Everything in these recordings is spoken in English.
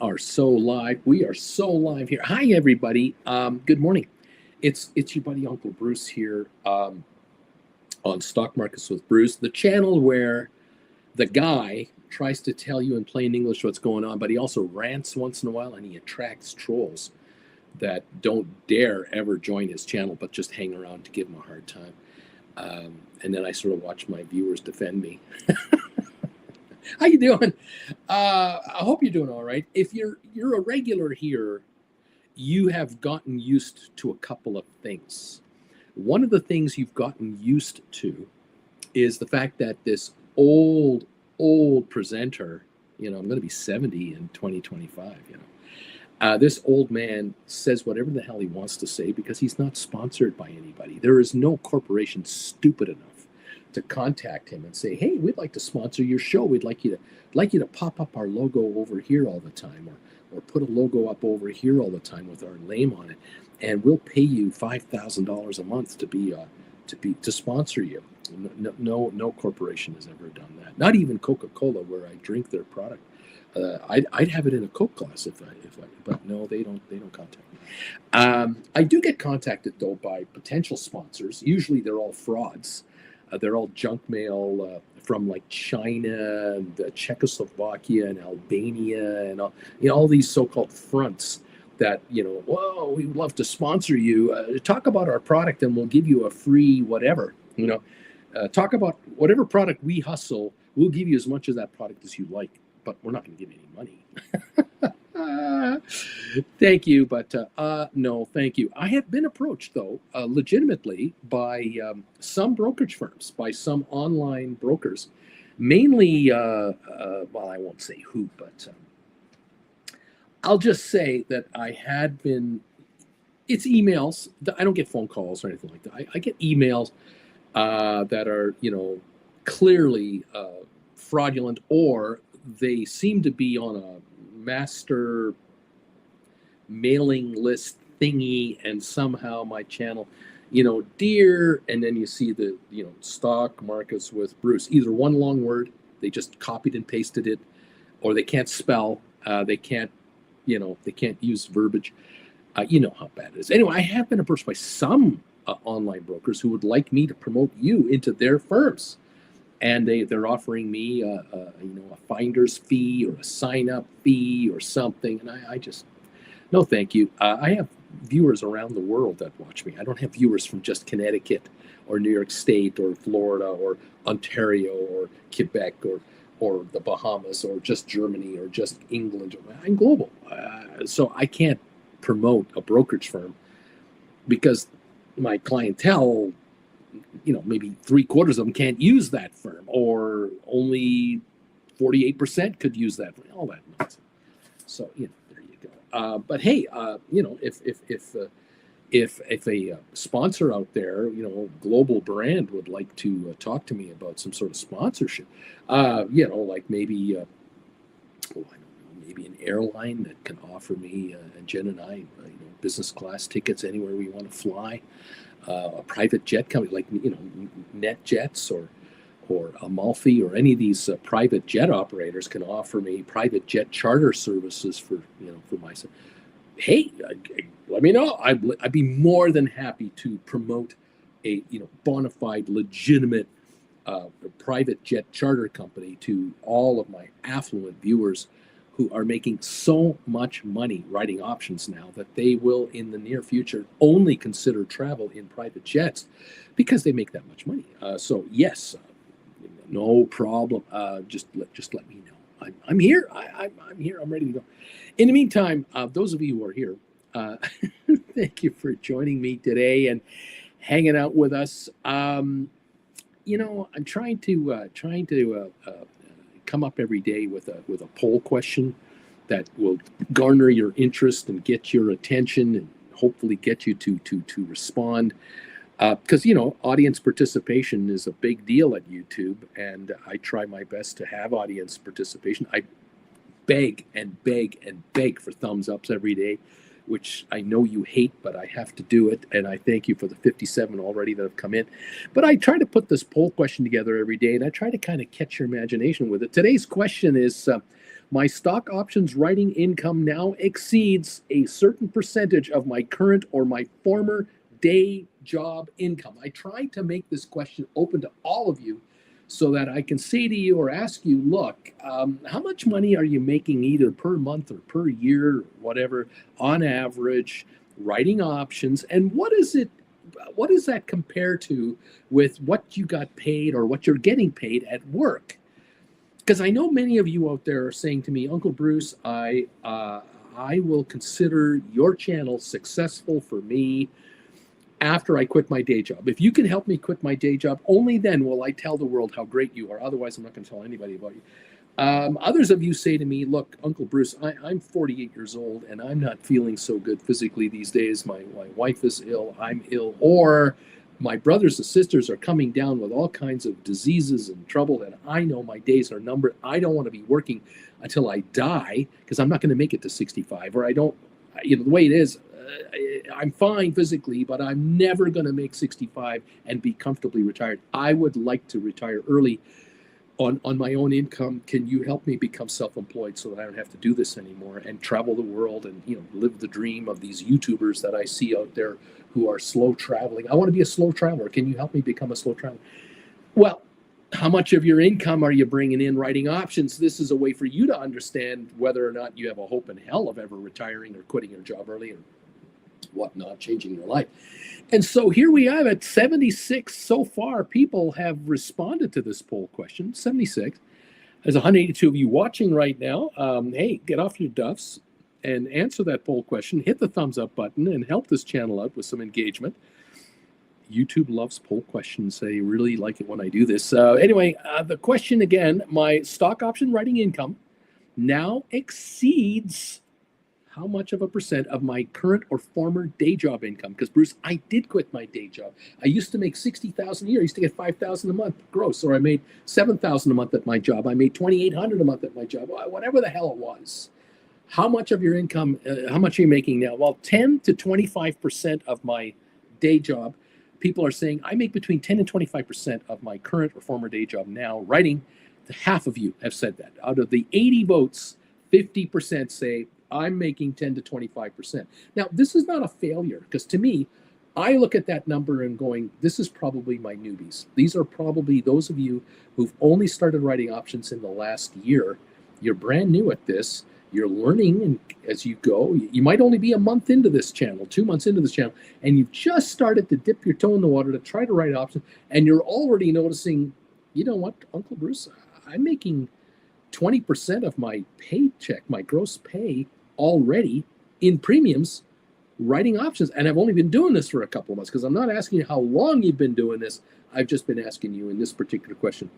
are so live. We are so live here. Hi, everybody. Good morning. It's your buddy Uncle Bruce here on Stock Markets with Bruce, the channel where the guy tries to tell you in plain English what's going on, but he also rants once in a while and he attracts trolls that don't dare ever join his channel but just hang around to give him a hard time. And then I sort of watch my viewers defend me. How you doing? I hope you're doing all right. If you're a regular here, you have gotten used to a couple of things. One of the things you've gotten used to is the fact that this old presenter, I'm going to be 70 in 2025, this old man says whatever the hell he wants to say because he's not sponsored by anybody. There is no corporation stupid enough to contact him and say, "Hey, we'd like to sponsor your show. We'd like you to pop up our logo over here all the time, or put a logo up over here all the time with our name on it, and we'll pay you $5,000 a month to sponsor you." No corporation has ever done that. Not even Coca-Cola, where I drink their product. I'd have it in a Coke glass if I, but no, they don't contact me. I do get contacted though by potential sponsors. Usually they're all frauds. They're all junk mail from like China and Czechoslovakia and Albania and all these so-called fronts that, whoa, we would love to sponsor you. Talk about our product and we'll give you a free whatever. Talk about whatever product we hustle. We'll give you as much of that product as you like, but we're not going to give you any money. Thank you, but no, thank you. I have been approached, though, legitimately by some brokerage firms, by some online brokers, mainly, well, I won't say who, but I'll just say that I had been, it's emails. I don't get phone calls or anything like that. I get emails that are, clearly fraudulent, or they seem to be on a master mailing list thingy, and somehow my channel, dear, and then you see the, Stock Markets with Bruce, either one long word, they just copied and pasted it, or they can't spell, they can't use verbiage. You know how bad it is. Anyway, I have been approached by some online brokers who would like me to promote you into their firms. And they're offering me a finder's fee or a sign-up fee or something. And I just, no, thank you. I have viewers around the world that watch me. I don't have viewers from just Connecticut or New York State or Florida or Ontario or Quebec or the Bahamas or just Germany or just England. I'm global. So I can't promote a brokerage firm because my clientele, maybe 3/4 of them can't use that firm, or only 48% could use that firm, all that nonsense. So, there you go. But hey, if a sponsor out there, global brand would like to talk to me about some sort of sponsorship, like maybe, I don't know, maybe an airline that can offer me and Jen and I, business class tickets anywhere we want to fly. A private jet company like NetJets or Amalfi or any of these private jet operators can offer me private jet charter services for myself. Hey, let me know. I'd be more than happy to promote a bona fide, legitimate private jet charter company to all of my affluent viewers who are making so much money writing options now that they will, in the near future, only consider travel in private jets because they make that much money. So yes, no problem. Just let me know. I'm here. I'm here. I'm ready to go. In the meantime, those of you who are here, thank you for joining me today and hanging out with us. I'm trying to come up every day with a poll question that will garner your interest and get your attention and hopefully get you to respond, because audience participation is a big deal at YouTube, and I try my best to have audience participation. I beg and beg and beg for thumbs ups every day, which I know you hate, but I have to do it. And I thank you for the 57 already that have come in. But I try to put this poll question together every day, and I try to kind of catch your imagination with it. Today's question is, My stock options writing income now exceeds a certain percentage of my current or my former day job income. I tried to make this question open to all of you so that I can say to you or ask you, look, how much money are you making either per month or per year, or whatever, on average, writing options, and what does that compare to with what you got paid or what you're getting paid at work? Because I know many of you out there are saying to me, Uncle Bruce, I will consider your channel successful for me after I quit my day job. If you can help me quit my day job, only then will I tell the world how great you are. Otherwise, I'm not going to tell anybody about you. Others of you say to me, look, Uncle Bruce, I'm 48 years old and I'm not feeling so good physically these days. My wife is ill, I'm ill, or my brothers and sisters are coming down with all kinds of diseases and trouble, and I know my days are numbered. I don't want to be working until I die because I'm not going to make it to 65, or I don't, the way it is, I'm fine physically, but I'm never going to make 65 and be comfortably retired. I would like to retire early on my own income. Can you help me become self-employed so that I don't have to do this anymore and travel the world and live the dream of these YouTubers that I see out there who are slow traveling? I want to be a slow traveler. Can you help me become a slow traveler? Well, how much of your income are you bringing in writing options? This is a way for you to understand whether or not you have a hope in hell of ever retiring or quitting your job early or whatnot, changing your life. And so here we are at 76 so far. People have responded to this poll question. 76. There's 182 of you watching right now. Hey, get off your duffs and answer that poll question. Hit the thumbs up button and help this channel out with some engagement. YouTube loves poll questions. They really like it when I do this. Anyway, the question again, my stock option writing income now exceeds how much of a percent of my current or former day job income? Because Bruce, I did quit my day job. I used to make $60,000 a year. I used to get $5,000 a month gross, or I made $7,000 a month at my job. I made $2,800 a month at my job. Whatever the hell it was. How much of your income? How much are you making now? Well, 10 to 25% of my day job. People are saying I make between 10 and 25% of my current or former day job now. Writing, half of you have said that. Out of the 80 votes, 50% say I'm making 10 to 25%. Now, this is not a failure, because to me, I look at that number and going, this is probably my newbies. These are probably those of you who've only started writing options in the last year. You're brand new at this. You're learning, and as you go, you might only be a month into this channel, 2 months into this channel, and you've just started to dip your toe in the water to try to write options, and you're already noticing, you know what, Uncle Bruce, I'm making 20% of my paycheck, my gross pay, already in premiums writing options, and I've only been doing this for a couple of months, because I'm not asking you how long you've been doing this. I've just been asking you in this particular question,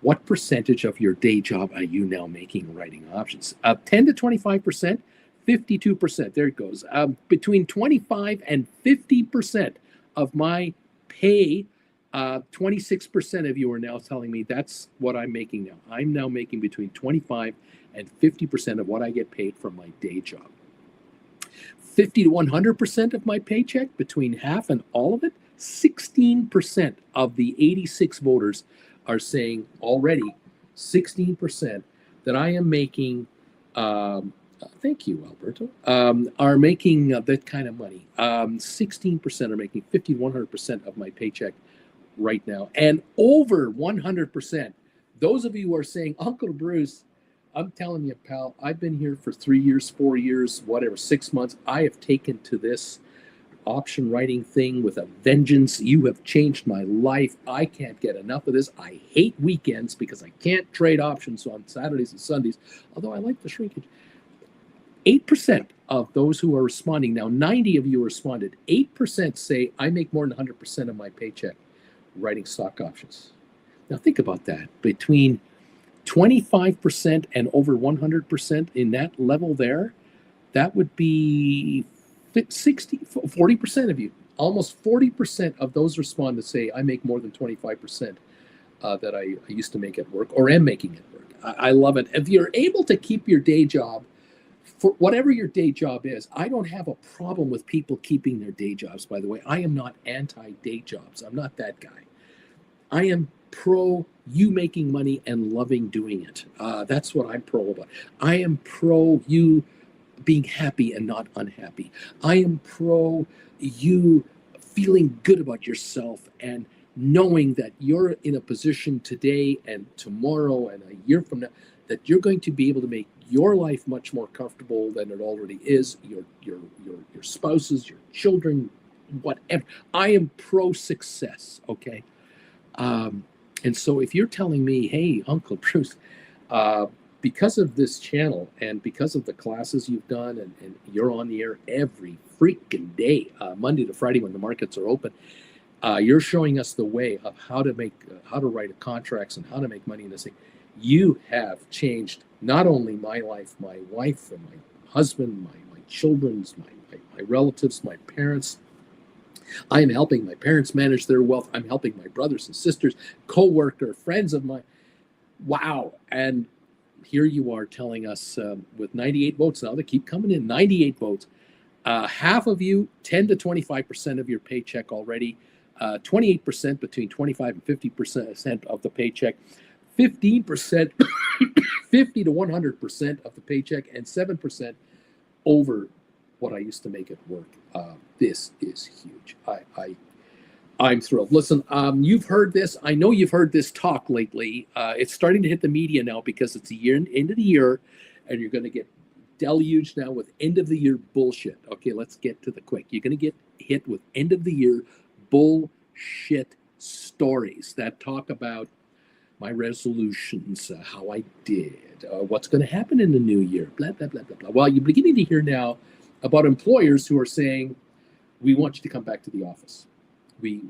what percentage of your day job are you now making writing options? 10 to 25%, 52%. There it goes. Between 25 and 50% of my pay, 26% of you are now telling me that's what I'm making now. I'm now making between 25 and 50% of what I get paid from my day job. 50 to 100% of my paycheck, between half and all of it, 16% of the 86 voters are saying already, 16%, that I am making, thank you, Alberto, are making that kind of money. 16% are making 50 to 100% of my paycheck right now. And over 100%, those of you who are saying, Uncle Bruce, I'm telling you, pal, I've been here for 3 years, 4 years, whatever, 6 months. I have taken to this option writing thing with a vengeance. You have changed my life. I can't get enough of this. I hate weekends because I can't trade options on Saturdays and Sundays, although I like the shrinkage. 8% of those who are responding, now 90 of you responded, 8% say I make more than 100% of my paycheck writing stock options. Now think about that. Between 25% and over 100% in that level there, that would be 40% of you. Almost 40% of those respondents say I make more than 25% that I used to make at work or am making at work. I love it. If you're able to keep your day job, for whatever your day job is, I don't have a problem with people keeping their day jobs, by the way. I am not anti-day jobs. I'm not that guy. I am pro you making money and loving doing it. That's what I'm pro about. I am pro you being happy and not unhappy. I am pro you feeling good about yourself and knowing that you're in a position today and tomorrow and a year from now that you're going to be able to make your life much more comfortable than it already is. Your spouses, your children, whatever. I am pro success. Okay. And so if you're telling me, hey, Uncle Bruce, because of this channel and because of the classes you've done, and you're on the air every freaking day, Monday to Friday when the markets are open, you're showing us the way of how to write contracts and how to make money in this thing. You have changed not only my life, my wife and my husband, my children's, my relatives, my parents. I am helping my parents manage their wealth. I'm helping my brothers and sisters, co-worker, friends of mine. Wow. And here you are telling us with 98 votes now, they keep coming in, 98 votes. Half of you, 10 to 25% of your paycheck already, 28% between 25 and 50% of the paycheck, 15%, 50 to 100% of the paycheck, and 7% over what I used to make at work. This is huge. I'm thrilled. Listen, you've heard this. I know you've heard this talk lately. It's starting to hit the media now because it's the end of the year, and you're going to get deluged now with end of the year bullshit. Okay, let's get to the quick. You're going to get hit with end of the year bullshit stories that talk about my resolutions, how I did, what's going to happen in the new year, blah, blah, blah, blah, blah. Well, you're beginning to hear now about employers who are saying, we want you to come back to the office. We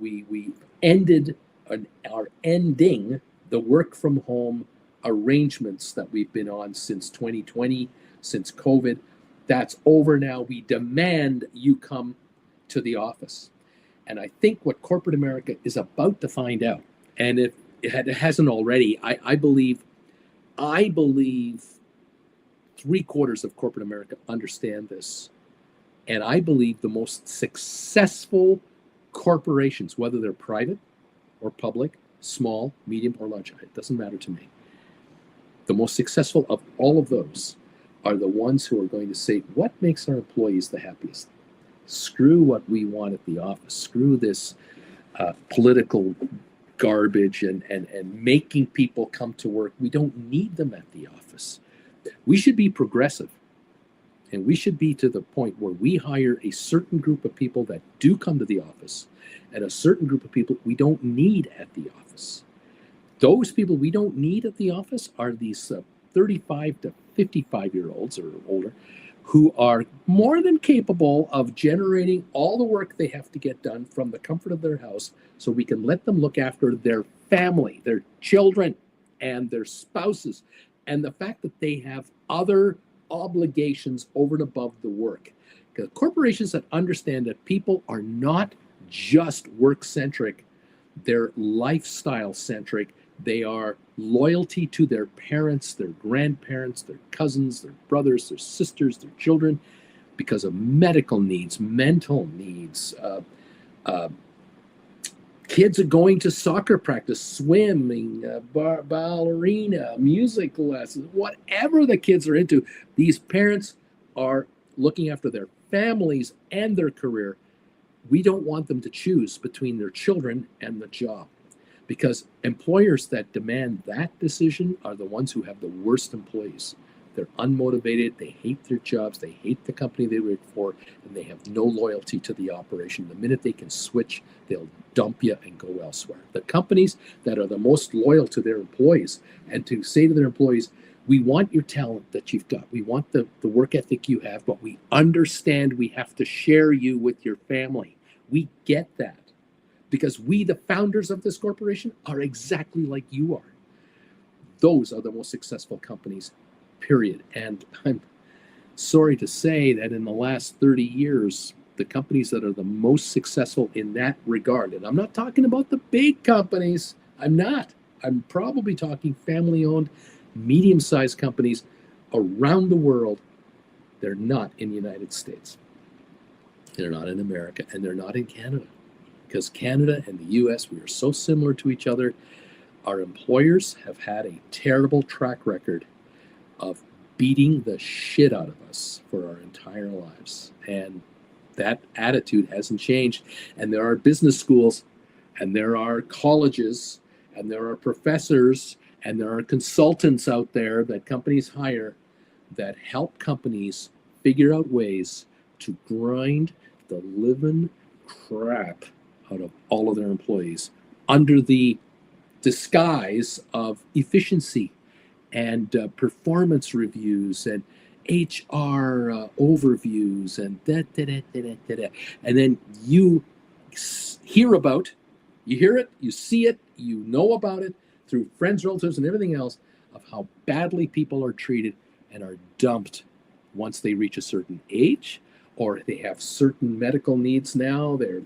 are ending the work from home arrangements that we've been on since 2020, since COVID. That's over now. We demand you come to the office. And I think what corporate America is about to find out, and if it hasn't already, I believe 3/4 of corporate America understand this. And I believe the most successful corporations, whether they're private or public, small, medium, or large, it doesn't matter to me. The most successful of all of those are the ones who are going to say, what makes our employees the happiest? Screw what we want at the office. Screw this political garbage and making people come to work. We don't need them at the office. We should be progressive. And we should be to the point where we hire a certain group of people that do come to the office and a certain group of people we don't need at the office. Those people we don't need at the office are these 35 to 55-year-olds or older who are more than capable of generating all the work they have to get done from the comfort of their house so we can let them look after their family, their children, and their spouses. And the fact that they have other obligations over and above the work. Because corporations that understand that people are not just work-centric, they're lifestyle-centric. They are loyalty to their parents, their grandparents, their cousins, their brothers, their sisters, their children, because of medical needs, mental needs. Kids are going to soccer practice, swimming, ballerina, music lessons, whatever the kids are into. These parents are looking after their families and their career. We don't want them to choose between their children and the job, because employers that demand that decision are the ones who have the worst employees. They're unmotivated, they hate their jobs, they hate the company they work for, and they have no loyalty to the operation. The minute they can switch, they'll dump you and go elsewhere. The companies that are the most loyal to their employees and to say to their employees, we want your talent that you've got, we want the work ethic you have, but we understand we have to share you with your family. We get that because we, the founders of this corporation, are exactly like you are. Those are the most successful companies, period. And I'm sorry to say that in the last 30 years, the companies that are the most successful in that regard, and I'm not talking about the big companies, I'm probably talking family-owned, medium-sized companies around the world. They're not in the United States. They're not in America, and they're not in Canada. Because Canada and the US, we are so similar to each other. Our employers have had a terrible track record of beating the shit out of us for our entire lives. And that attitude hasn't changed. And there are business schools, and there are colleges, and there are professors, and there are consultants out there that companies hire that help companies figure out ways to grind the living crap out of all of their employees under the disguise of efficiency and performance reviews and HR overviews and and then you hear it, you see it, you know about it through friends, relatives, and everything else of how badly people are treated and are dumped once they reach a certain age, or they have certain medical needs now. They're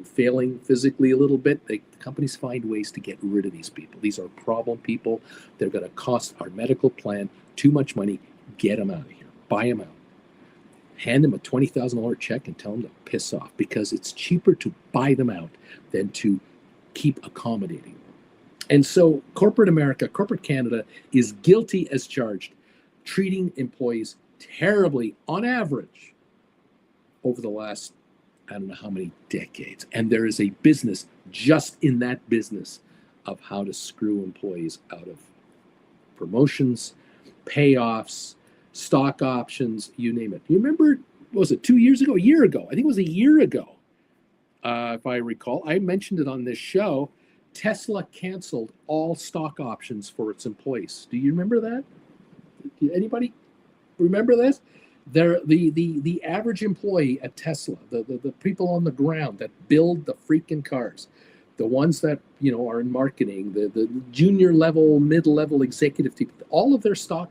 failing physically a little bit. Companies find ways to get rid of these people. These are problem people. They're going to cost our medical plan too much money. Get them out of here. Buy them out. Hand them a $20,000 check and tell them to piss off, because it's cheaper to buy them out than to keep accommodating them. And so corporate America, corporate Canada is guilty as charged, treating employees terribly on average over the last, I don't know how many decades. And there is a business just in that business of how to screw employees out of promotions, payoffs, stock options, you name it. You remember, was it 2 years ago? A year ago. I think it was a year ago, if I recall. I mentioned it on this show. Tesla canceled all stock options for its employees. Do you remember that? Anybody remember this? The average employee at Tesla, the people on the ground that build the freaking cars, the ones that are in marketing, the junior level, mid-level executive people, all of their stock,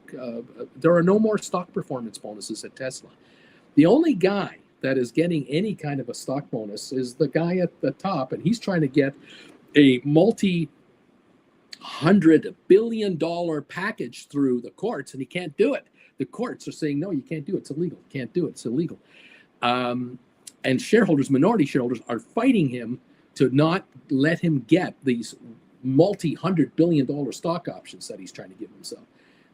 there are no more stock performance bonuses at Tesla. The only guy that is getting any kind of a stock bonus is the guy at the top, and he's trying to get a multi-$100 billion package through the courts, and he can't do it. The courts are saying, no, you can't do it. It's illegal. Can't do it. It's illegal. And shareholders, minority shareholders, are fighting him to not let him get these multi-$100 billion stock options that he's trying to give himself.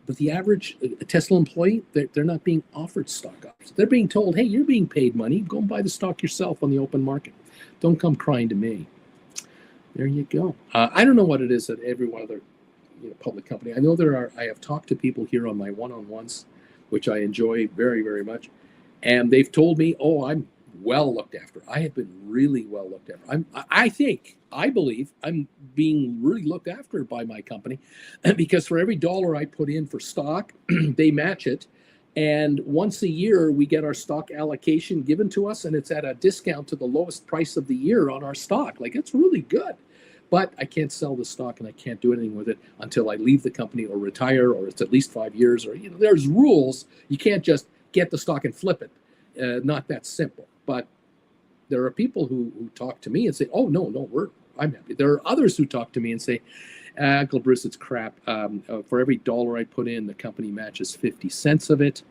But the average Tesla employee, they're not being offered stock options. They're being told, hey, you're being paid money. Go and buy the stock yourself on the open market. Don't come crying to me. There you go. I don't know what it is at every one of their public company. I know I have talked to people here on my one-on-ones, which I enjoy very, very much. And they've told me, oh, I'm well looked after. I have been really well looked after. I believe I'm being really looked after by my company, because for every dollar I put in for stock, they match it. And once a year, we get our stock allocation given to us, and it's at a discount to the lowest price of the year on our stock. Like, it's really good. But I can't sell the stock, and I can't do anything with it until I leave the company or retire, or it's at least 5 years, or, there's rules. You can't just get the stock and flip it. Not that simple. But there are people who talk to me and say, oh, no, I'm happy. There are others who talk to me and say, Uncle Bruce, it's crap. For every dollar I put in, the company matches 50 cents of it.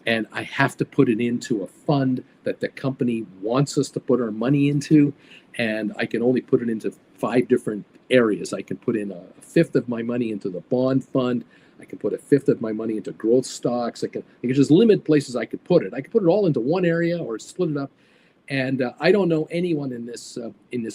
And I have to put it into a fund that the company wants us to put our money into. And I can only put it into 5 different areas. I can put in a fifth of my money into the bond fund. I can put a fifth of my money into growth stocks. I can just limit places I could put it. I could put it all into one area or split it up. And I don't know anyone in this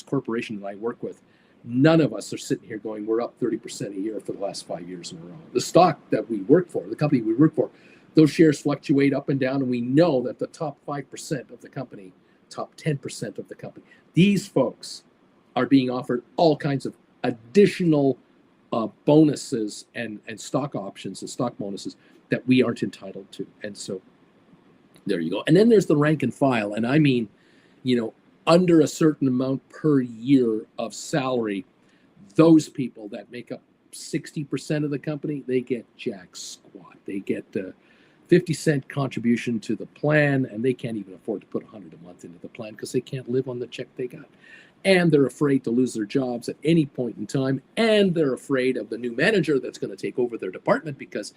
corporation that I work with. None of us are sitting here going, we're up 30% a year for the last 5 years in a row. The stock that we work for, the company we work for, those shares fluctuate up and down, and we know that the top 5% of the company, top 10% of the company, these folks are being offered all kinds of additional bonuses and stock options and stock bonuses that we aren't entitled to. And so there you go. And then there's the rank and file. And I mean, under a certain amount per year of salary, those people that make up 60% of the company, they get jack squat. They get 50-cent contribution to the plan, and they can't even afford to put $100 a month into the plan because they can't live on the check they got. And they're afraid to lose their jobs at any point in time, and they're afraid of the new manager that's going to take over their department, because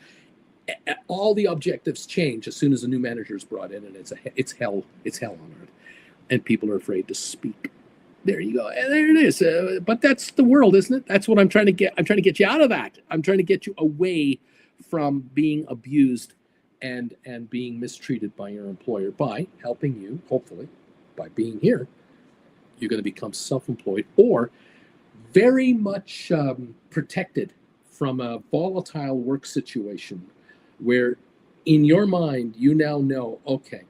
all the objectives change as soon as a new manager is brought in, and it's hell on earth, and people are afraid to speak. There you go. And there it is. But that's the world, isn't it? That's what I'm trying to get. I'm trying to get you out of that. I'm trying to get you away from being abused and being mistreated by your employer by helping you, hopefully, by being here. You're going to become self-employed or very much protected from a volatile work situation where in your mind, you now know, okay,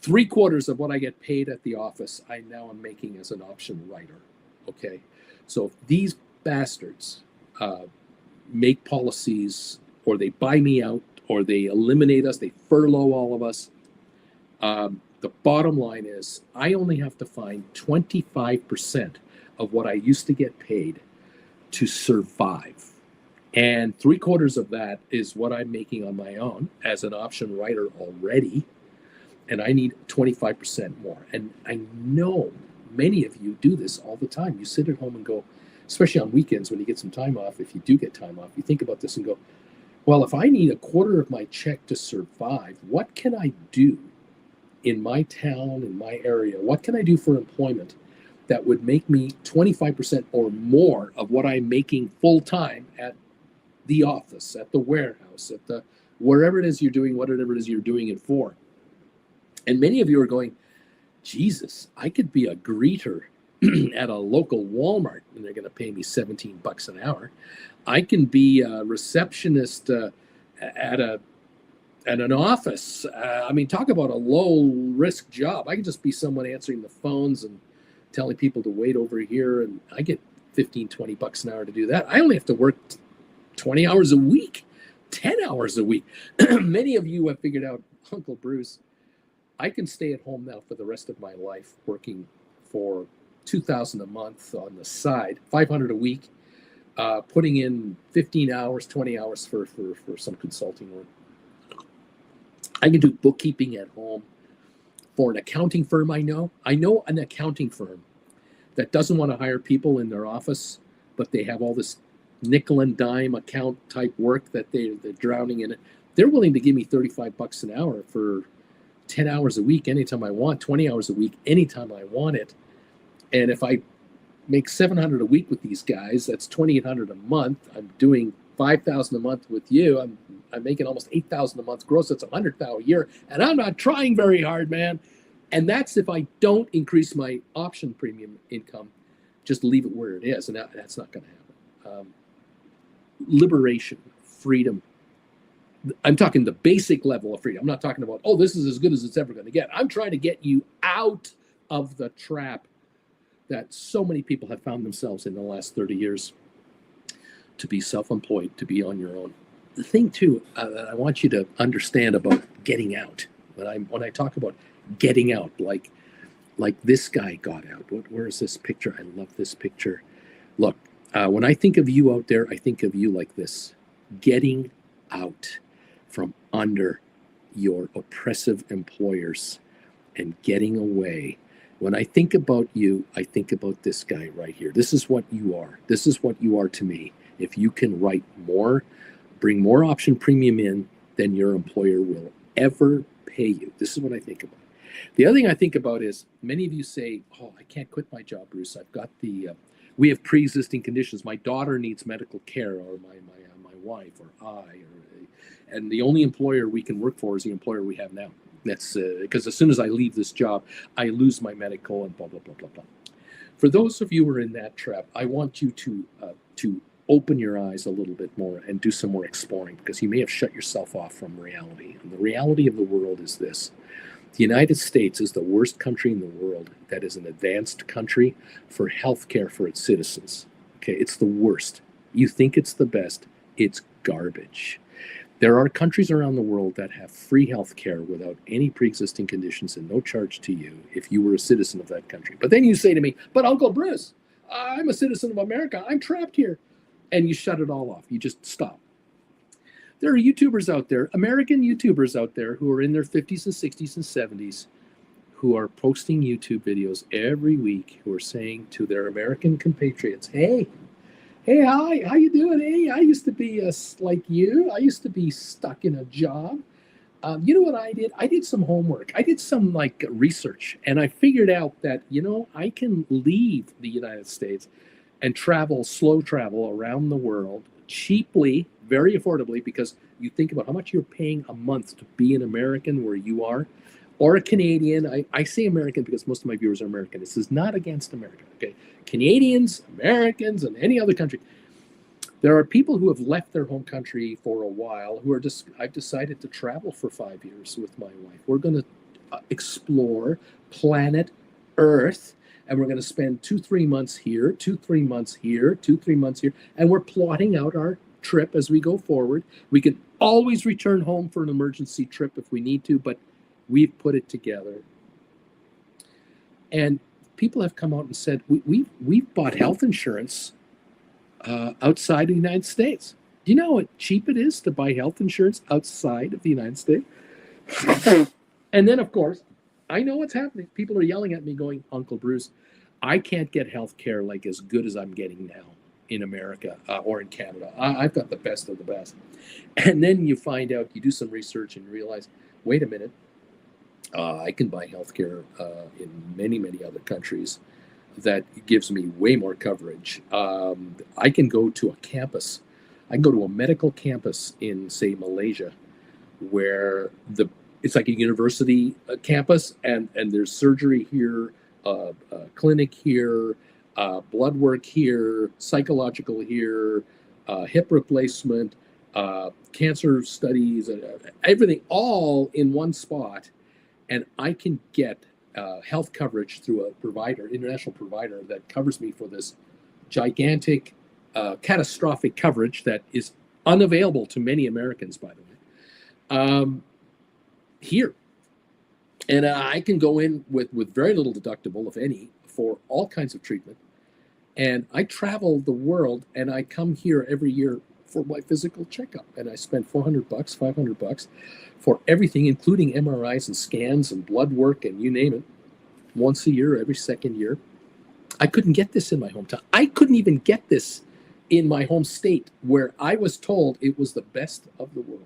3/4 of what I get paid at the office, I now am making as an option writer. Okay. So if these bastards make policies or they buy me out or they eliminate us, they furlough all of us, the bottom line is I only have to find 25% of what I used to get paid to survive. And 3/4 of that is what I'm making on my own as an option writer already. And I need 25% more. And I know many of you do this all the time. You sit at home and go, especially on weekends when you get some time off, if you do get time off, you think about this and go, well, if I need 1/4 of my check to survive, what can I do in my town, in my area? What can I do for employment that would make me 25% or more of what I'm making full time at the office, at the warehouse, at the wherever it is you're doing, whatever it is you're doing it for? And many of you are going, Jesus, I could be a greeter at a local Walmart and they're going to pay me $17 an hour. I can be a receptionist at an office. I mean, talk about a low risk job. I can just be someone answering the phones and telling people to wait over here. And I get $15-20 an hour to do that. I only have to work 20 hours a week, 10 hours a week. Many of you have figured out, Uncle Bruce, I can stay at home now for the rest of my life working for $2,000 a month on the side, $500 a week, putting in 15 hours, 20 hours for some consulting work. I can do bookkeeping at home for an accounting firm. I know an accounting firm that doesn't want to hire people in their office, but they have all this nickel and dime account type work that they're drowning in it. They're willing to give me $35 an hour for 10 hours a week anytime I want, 20 hours a week anytime I want it. And if I make $700 a week with these guys, that's $2,800 a month. I'm doing $5,000 a month with you. I'm making almost $8,000 a month gross. That's $100,000 a year, and I'm not trying very hard, man. And that's if I don't increase my option premium income, just leave it where it is, and that's not going to happen. Liberation, freedom. I'm talking the basic level of freedom. I'm not talking about, oh, this is as good as it's ever going to get. I'm trying to get you out of the trap that so many people have found themselves in the last 30 years, to be self-employed, to be on your own. The thing, too, that I want you to understand about getting out, when I talk about getting out, like this guy got out. Where is this picture? I love this picture. Look, when I think of you out there, I think of you like this, getting out from under your oppressive employers and getting away. When I think about you, I think about this guy right here. This is what you are. This is what you are to me. If you can write more, bring more option premium in than your employer will ever pay you. This is what I think about. The other thing I think about is many of you say, oh, I can't quit my job, Bruce. I've got we have pre-existing conditions. My daughter needs medical care, or my wife, or and the only employer we can work for is the employer we have now. That's because as soon as I leave this job, I lose my medical and blah, blah, blah, blah, blah. For those of you who are in that trap, I want you to open your eyes a little bit more and do some more exploring, because you may have shut yourself off from reality. And the reality of the world is this. The United States is the worst country in the world that is an advanced country for health care for its citizens. Okay, it's the worst. You think it's the best. It's garbage. There are countries around the world that have free health care without any pre-existing conditions and no charge to you if you were a citizen of that country. But then you say to me, but Uncle Bruce, I'm a citizen of America. I'm trapped here. And you shut it all off. You just stop. There are YouTubers out there, American YouTubers out there, who are in their 50s and 60s and 70s, who are posting YouTube videos every week, who are saying to their American compatriots, hey, how you doing? Hey, I used to be like you. I used to be stuck in a job. You know what I did? I did some homework. I did some like research, and I figured out that I can leave the United States and travel, slow travel around the world cheaply, very affordably, because you think about how much you're paying a month to be an American where you are, or a Canadian. I say American because most of my viewers are American. This is not against America, okay? Canadians, Americans, and any other country. There are people who have left their home country for a while who are just, I've decided to travel for 5 years with my wife. We're going to explore planet Earth, and we're going to spend 2-3 months here, 2-3 months here, 2-3 months here, and we're plotting out our trip as we go forward. We can always return home for an emergency trip if we need to, but we've put it together. And people have come out and said, we've bought health insurance outside of the United States. Do you know how cheap it is to buy health insurance outside of the United States? And then, of course, I know what's happening. People are yelling at me going, Uncle Bruce, I can't get health care like as good as I'm getting now in America or in Canada. I've got the best of the best. And then you find out, you do some research and realize, wait a minute, I can buy health care in many, many other countries that gives me way more coverage. I can go to a campus. I can go to a medical campus in, say, Malaysia, where it's like a university campus, and there's surgery here, clinic here, blood work here, psychological here, hip replacement, cancer studies, everything all in one spot. And I can get health coverage through a provider, international provider, that covers me for this gigantic, catastrophic coverage that is unavailable to many Americans, by the way, here. And I can go in with very little deductible, if any, for all kinds of treatment. And I travel the world, and I come here every year for my physical checkup, and I spend $400, $500 for everything, including MRIs and scans and blood work and you name it, once a year, every second year. I couldn't get this in my hometown. I couldn't even get this in my home state, where I was told it was the best of the world.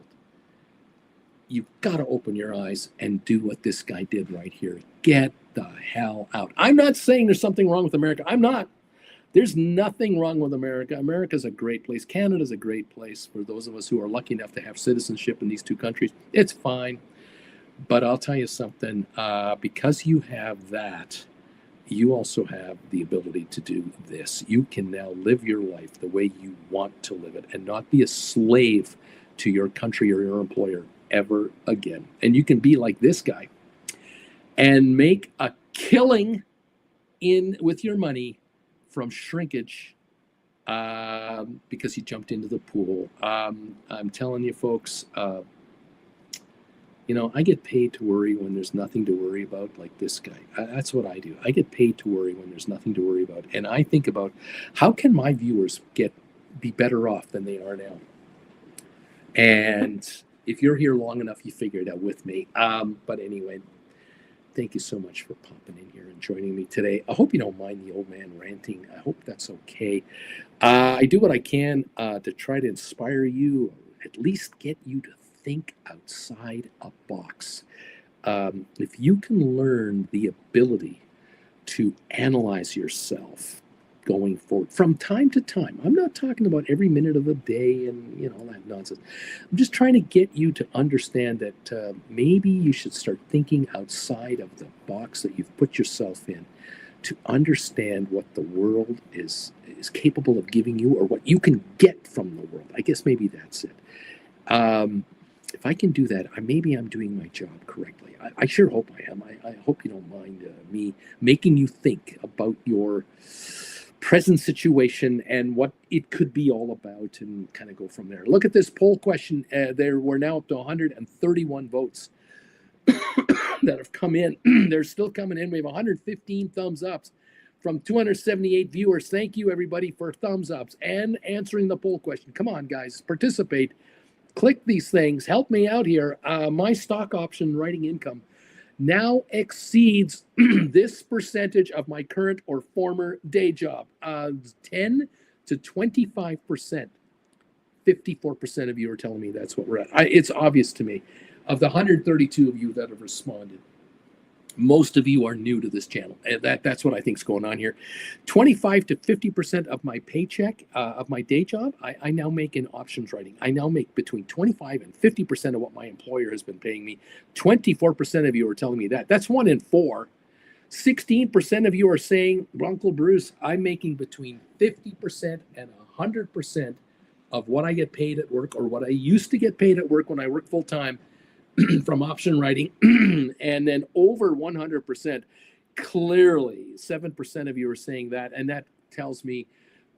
You've got to open your eyes and do what this guy did right here. Get the hell out. I'm not saying there's something wrong with America. I'm not. There's nothing wrong with America. America's a great place. Canada's a great place for those of us who are lucky enough to have citizenship in these two countries. It's fine. But I'll tell you something, because you have that, you also have the ability to do this. You can now live your life the way you want to live it, and not be a slave to your country or your employer ever again. And you can be like this guy and make a killing with your money from shrinkage because he jumped into the pool. I'm telling you, folks, I get paid to worry when there's nothing to worry about, like this guy. That's what I do. I get paid to worry when there's nothing to worry about. And I think about, how can my viewers be better off than they are now? And if you're here long enough, you figure it out with me. But anyway, thank you so much for popping in here and joining me today. I hope you don't mind the old man ranting. I hope that's okay. I do what I can to try to inspire you, at least get you to think outside a box. If you can learn the ability to analyze yourself going forward from time to time, I'm not talking about every minute of the day and all that nonsense. I'm just trying to get you to understand that maybe you should start thinking outside of the box that you've put yourself in, to understand what the world is capable of giving you, or what you can get from the world. I guess maybe that's it. If I can do that, maybe I'm doing my job correctly. I sure hope I am. I hope you don't mind me making you think about your present situation and what it could be all about, and kind of go from there. Look at this poll question. We're now up to 131 votes that have come in. They're still coming in. We have 115 thumbs ups from 278 viewers. Thank you, everybody, for thumbs ups and answering the poll question. Come on, guys, participate. Click these things. Help me out here. My stock option writing income now exceeds this percentage of my current or former day job. 10 to 25%. 54% of you are telling me that's what we're at. It's obvious to me. Of the 132 of you that have responded, most of you are new to this channel, and that's what I think is going on here. 25 to 50% of my paycheck of my day job, I now make in options writing. I now make between 25 and 50% of what my employer has been paying me. 24% of you are telling me that. That's 1 in 4. 16% of you are saying, Uncle Bruce, I'm making between 50% and 100% of what I get paid at work, or what I used to get paid at work when I worked full time from option writing. And then over 100%, clearly 7% of you are saying that. And that tells me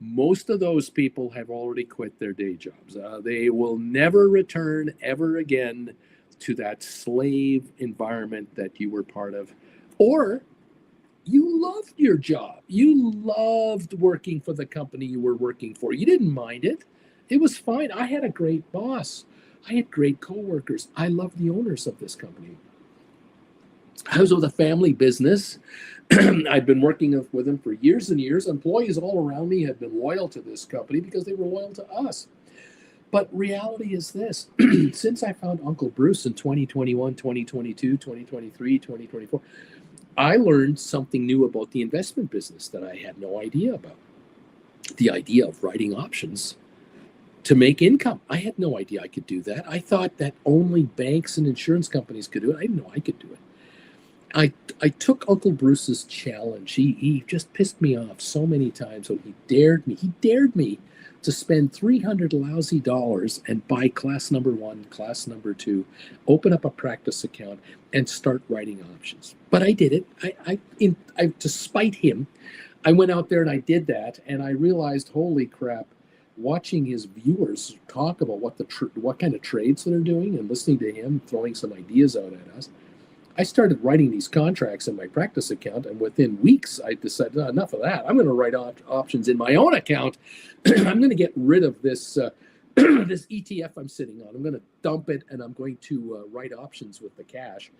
most of those people have already quit their day jobs. They will never return ever again to that slave environment that you were part of. Or you loved your job. You loved working for the company you were working for. You didn't mind it. It was fine. I had a great boss. I had great coworkers. I love the owners of this company. I was with a family business. I'd been working with them for years and years. Employees all around me had been loyal to this company because they were loyal to us. But reality is this. Since I found Uncle Bruce in 2021, 2022, 2023, 2024, I learned something new about the investment business that I had no idea about. The idea of writing options to make income. I had no idea I could do that. I thought that only banks and insurance companies could do it. I didn't know I could do it. I took Uncle Bruce's challenge. He just pissed me off so many times when he dared me to spend $300 lousy and buy class number 1, class number 2, open up a practice account and start writing options. But I did it. To spite him, I went out there and I did that, and I realized, holy crap, watching his viewers talk about what kind of trades they're doing and listening to him throwing some ideas out at us, I started writing these contracts in my practice account, and within weeks I decided, enough of that. I'm going to write options in my own account. I'm going to get rid of this this ETF I'm sitting on. I'm going to dump it, and I'm going to write options with the cash.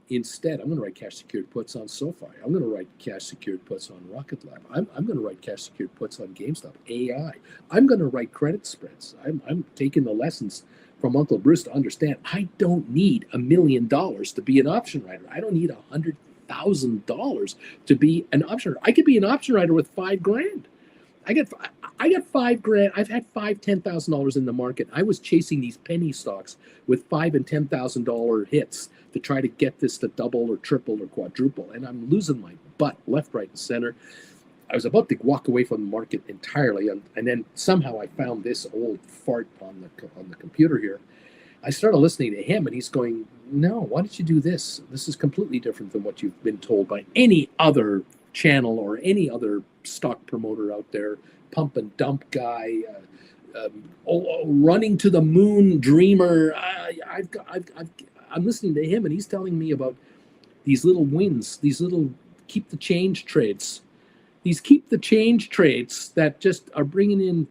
Instead, I'm going to write cash secured puts on SOFI. I'm going to write cash secured puts on Rocket Lab. I'm going to write cash secured puts on GameStop, AI. I'm going to write credit spreads. I'm taking the lessons from Uncle Bruce to understand I don't need $1 million to be an option writer. I don't need $100,000 to be an option writer. I could be an option writer with $5,000. I got $5,000. I've had $10,000 in the market. I was chasing these penny stocks with $5,000 and $10,000 hits to try to get this to double or triple or quadruple, and I'm losing my butt left, right, and center. I was about to walk away from the market entirely, and then somehow I found this old fart on the computer here. I started listening to him, and he's going, "No, why don't you do this? This is completely different than what you've been told by any other channel or any other stock promoter out there, pump and dump guy, running to the moon dreamer." I'm listening to him, and he's telling me about these little wins, these little keep the change trades. These keep the change trades that just are bringing in,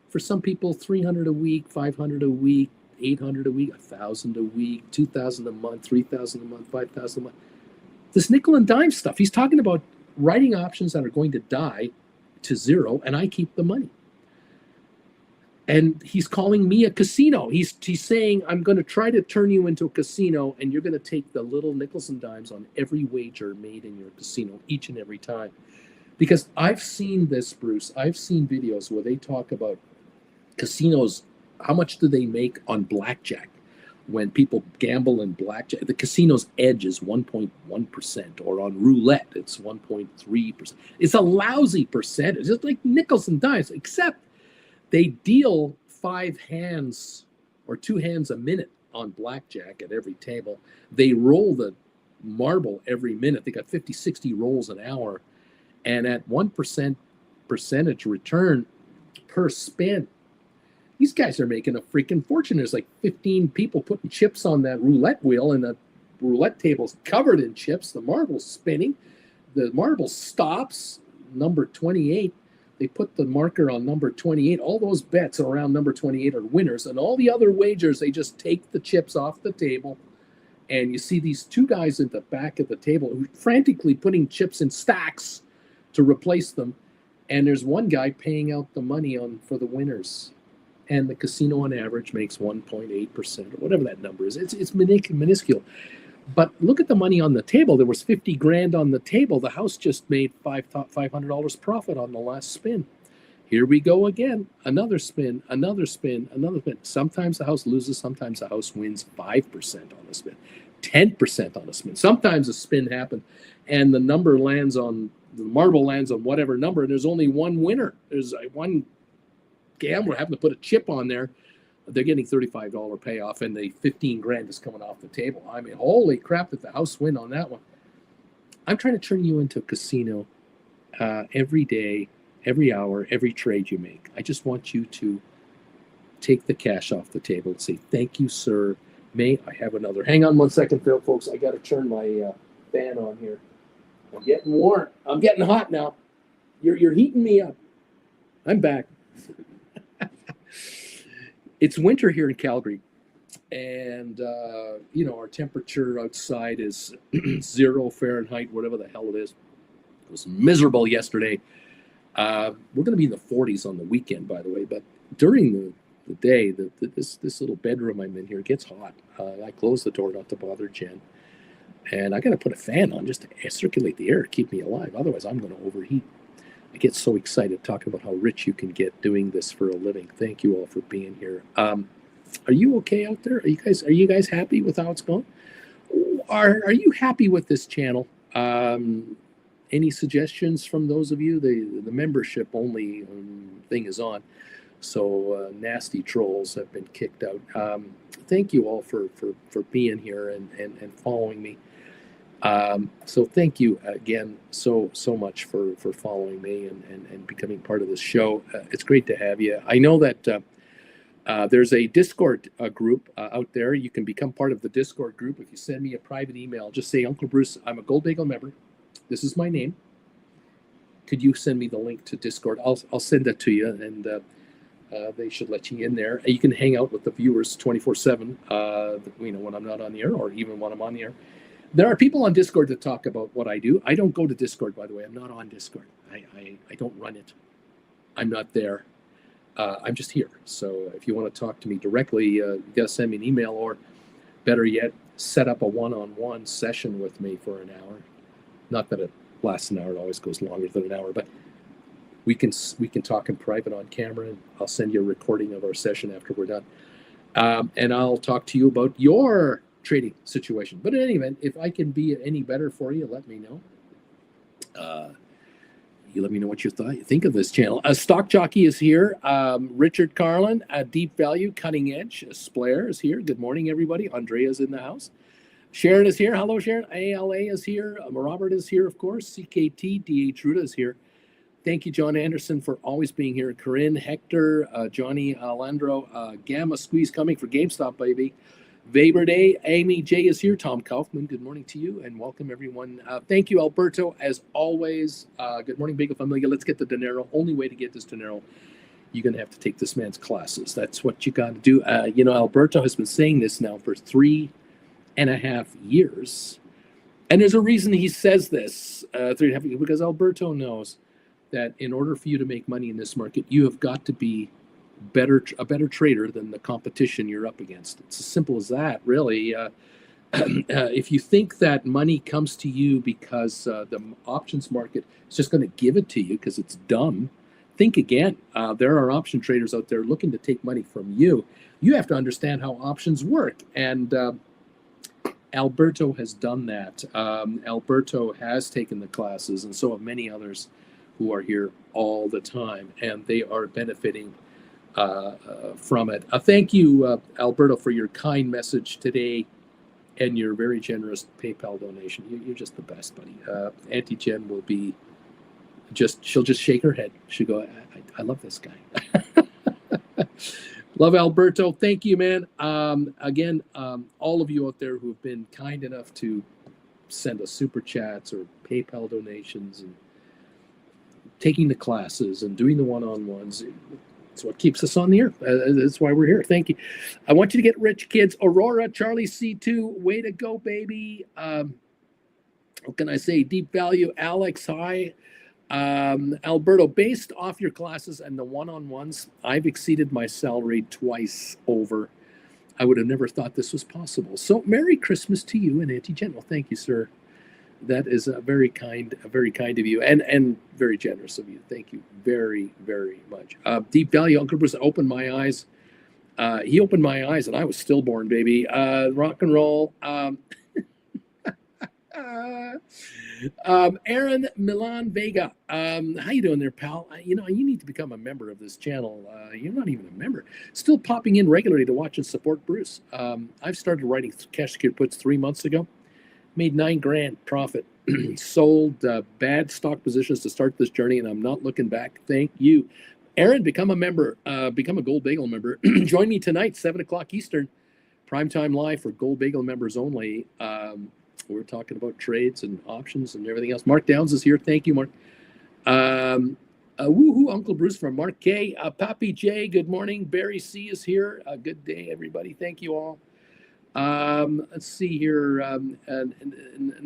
for some people, $300 a week, $500 a week, $800 a week, $1,000 a week, $2,000 a month, $3,000 a month, $5,000 a month. This nickel and dime stuff. He's talking about writing options that are going to die to zero, and I keep the money. And he's calling me a casino. He's saying, I'm going to try to turn you into a casino, and you're going to take the little nickels and dimes on every wager made in your casino each and every time. Because I've seen this, Bruce. I've seen videos where they talk about casinos. How much do they make on blackjack? When people gamble in blackjack, the casino's edge is 1.1%, or on roulette, it's 1.3%. It's a lousy percentage. It's like nickels and dimes, except they deal 5 hands or 2 hands a minute on blackjack at every table. They roll the marble every minute. They got 50, 60 rolls an hour. And at 1% percentage return per spin, these guys are making a freaking fortune. There's like 15 people putting chips on that roulette wheel, and the roulette table's covered in chips. The marble's spinning. The marble stops, number 28. They put the marker on number 28. All those bets around number 28 are winners. And all the other wagers, they just take the chips off the table. And you see these 2 guys at the back of the table who are frantically putting chips in stacks to replace them. And there's one guy paying out the money for the winners. and the casino on average makes 1.8% or whatever that number is. It's minuscule. But look at the money on the table. There was 50 grand on the table. The house just made $500 profit on the last spin. Here we go again. Another spin, another spin, another spin. Sometimes the house loses. Sometimes the house wins 5% on the spin, 10% on a spin. Sometimes a spin happens and the number lands on, the marble lands on whatever number, and there's only one winner. There's one gambler having to put a chip on there. They're getting $35 payoff, and the 15 grand is coming off the table. I mean, holy crap, did the house win on that one. I'm trying to turn you into a casino every day, every hour, every trade you make. I just want you to take the cash off the table and say, thank you, sir. May I have another? Hang on 1 second, Phil, folks. I got to turn my fan on here. I'm getting warm. I'm getting hot now. You're heating me up. I'm back. It's winter here in Calgary, and our temperature outside is 0 Fahrenheit, whatever the hell it is. It was miserable yesterday. We're going to be in the 40s on the weekend, by the way, but during the day, this little bedroom I'm in here gets hot. I close the door not to bother Jen, and I got to put a fan on just to circulate the air to keep me alive. Otherwise, I'm going to overheat. I get so excited talking about how rich you can get doing this for a living. Thank you all for being here. Are you okay out there? Are you guys happy with how it's going? Are you happy with this channel? Any suggestions from those of you? The membership only thing is on, so nasty trolls have been kicked out. Thank you all for being here and following me. So thank you again so much for following me and becoming part of this show. It's great to have you. I know that there's a Discord group out there. You can become part of the Discord group if you send me a private email. Just say, Uncle Bruce, I'm a Gold Bagel member. This is my name. Could you send me the link to Discord? I'll send that to you, and they should let you in there. You can hang out with the viewers 24/7. When I'm not on the air, or even when I'm on the air. There are people on Discord that talk about what I do. I don't go to Discord, by the way. I'm not on Discord. I don't run it. I'm not there. I'm just here. So if you want to talk to me directly, you got to send me an email, or better yet, set up a one-on-one session with me for an hour. Not that it lasts an hour. It always goes longer than an hour. But we can talk in private on camera, and I'll send you a recording of our session after we're done. And I'll talk to you about your trading situation. But in any event, if I can be any better for you, let me know. You let me know what you think of this channel. A stock jockey is here. Richard Carlin, Deep Value, Cutting Edge. Splair is here. Good morning, everybody. Andrea's in the house. Sharon is here. Hello, Sharon. ALA is here. Robert is here, of course. CKT, DA Truda is here. Thank you, John Anderson, for always being here. Corinne, Hector, Johnny Alandro, Gamma Squeeze coming for GameStop, baby. Weber Day, Amy J is here. Tom Kaufman, good morning to you, and welcome everyone. Thank you, Alberto, as always. Good morning, Bagel Familia. Let's get the dinero. Only way to get this dinero, you're going to have to take this man's classes. That's what you got to do. Alberto has been saying this now for 3.5 years, and there's a reason he says this. 3.5 years, because Alberto knows that in order for you to make money in this market, you have got to be a better trader than the competition you're up against. It's as simple as that, really. If you think that money comes to you because the options market is just going to give it to you because it's dumb, think again. There are option traders out there looking to take money from you. You have to understand how options work, and Alberto has done that. Alberto has taken the classes, and so have many others who are here all the time, and they are benefiting from it. Thank you, Alberto, for your kind message today and your very generous PayPal donation. You're just the best, buddy. Auntie Jen will be she'll just shake her head. She'll go, I love this guy. Love Alberto. Thank you, man. Again, all of you out there who have been kind enough to send us super chats or PayPal donations and taking the classes and doing the one-on-ones. It's what keeps us on the air. That's why we're here. Thank you. I want you to get rich, kids. Aurora, Charlie C2, way to go, baby. What can I say? Deep Value, Alex, hi. Alberto, based off your classes and the one-on-ones, I've exceeded my salary twice over. I would have never thought this was possible. So Merry Christmas to you and Auntie Jen. Well, thank you, sir. That is very kind of you, and very generous of you. Thank you very, very much. Deep Value, Uncle Bruce opened my eyes. He opened my eyes, and I was stillborn, baby. Rock and roll. Aaron Milan Vega, how you doing there, pal? You need to become a member of this channel. You're not even a member. Still popping in regularly to watch and support Bruce. I've started writing cash secured puts 3 months ago. Made $9,000 profit. Sold bad stock positions to start this journey, and I'm not looking back. Thank you. Aaron, become a member. Become a Gold Bagel member. Join me tonight, 7 o'clock Eastern. Primetime live for Gold Bagel members only. We're talking about trades and options and everything else. Mark Downs is here. Thank you, Mark. Woohoo, Uncle Bruce from Mark K. Pappy J, good morning. Barry C is here. Good day, everybody. Thank you all. Let's see here. I don't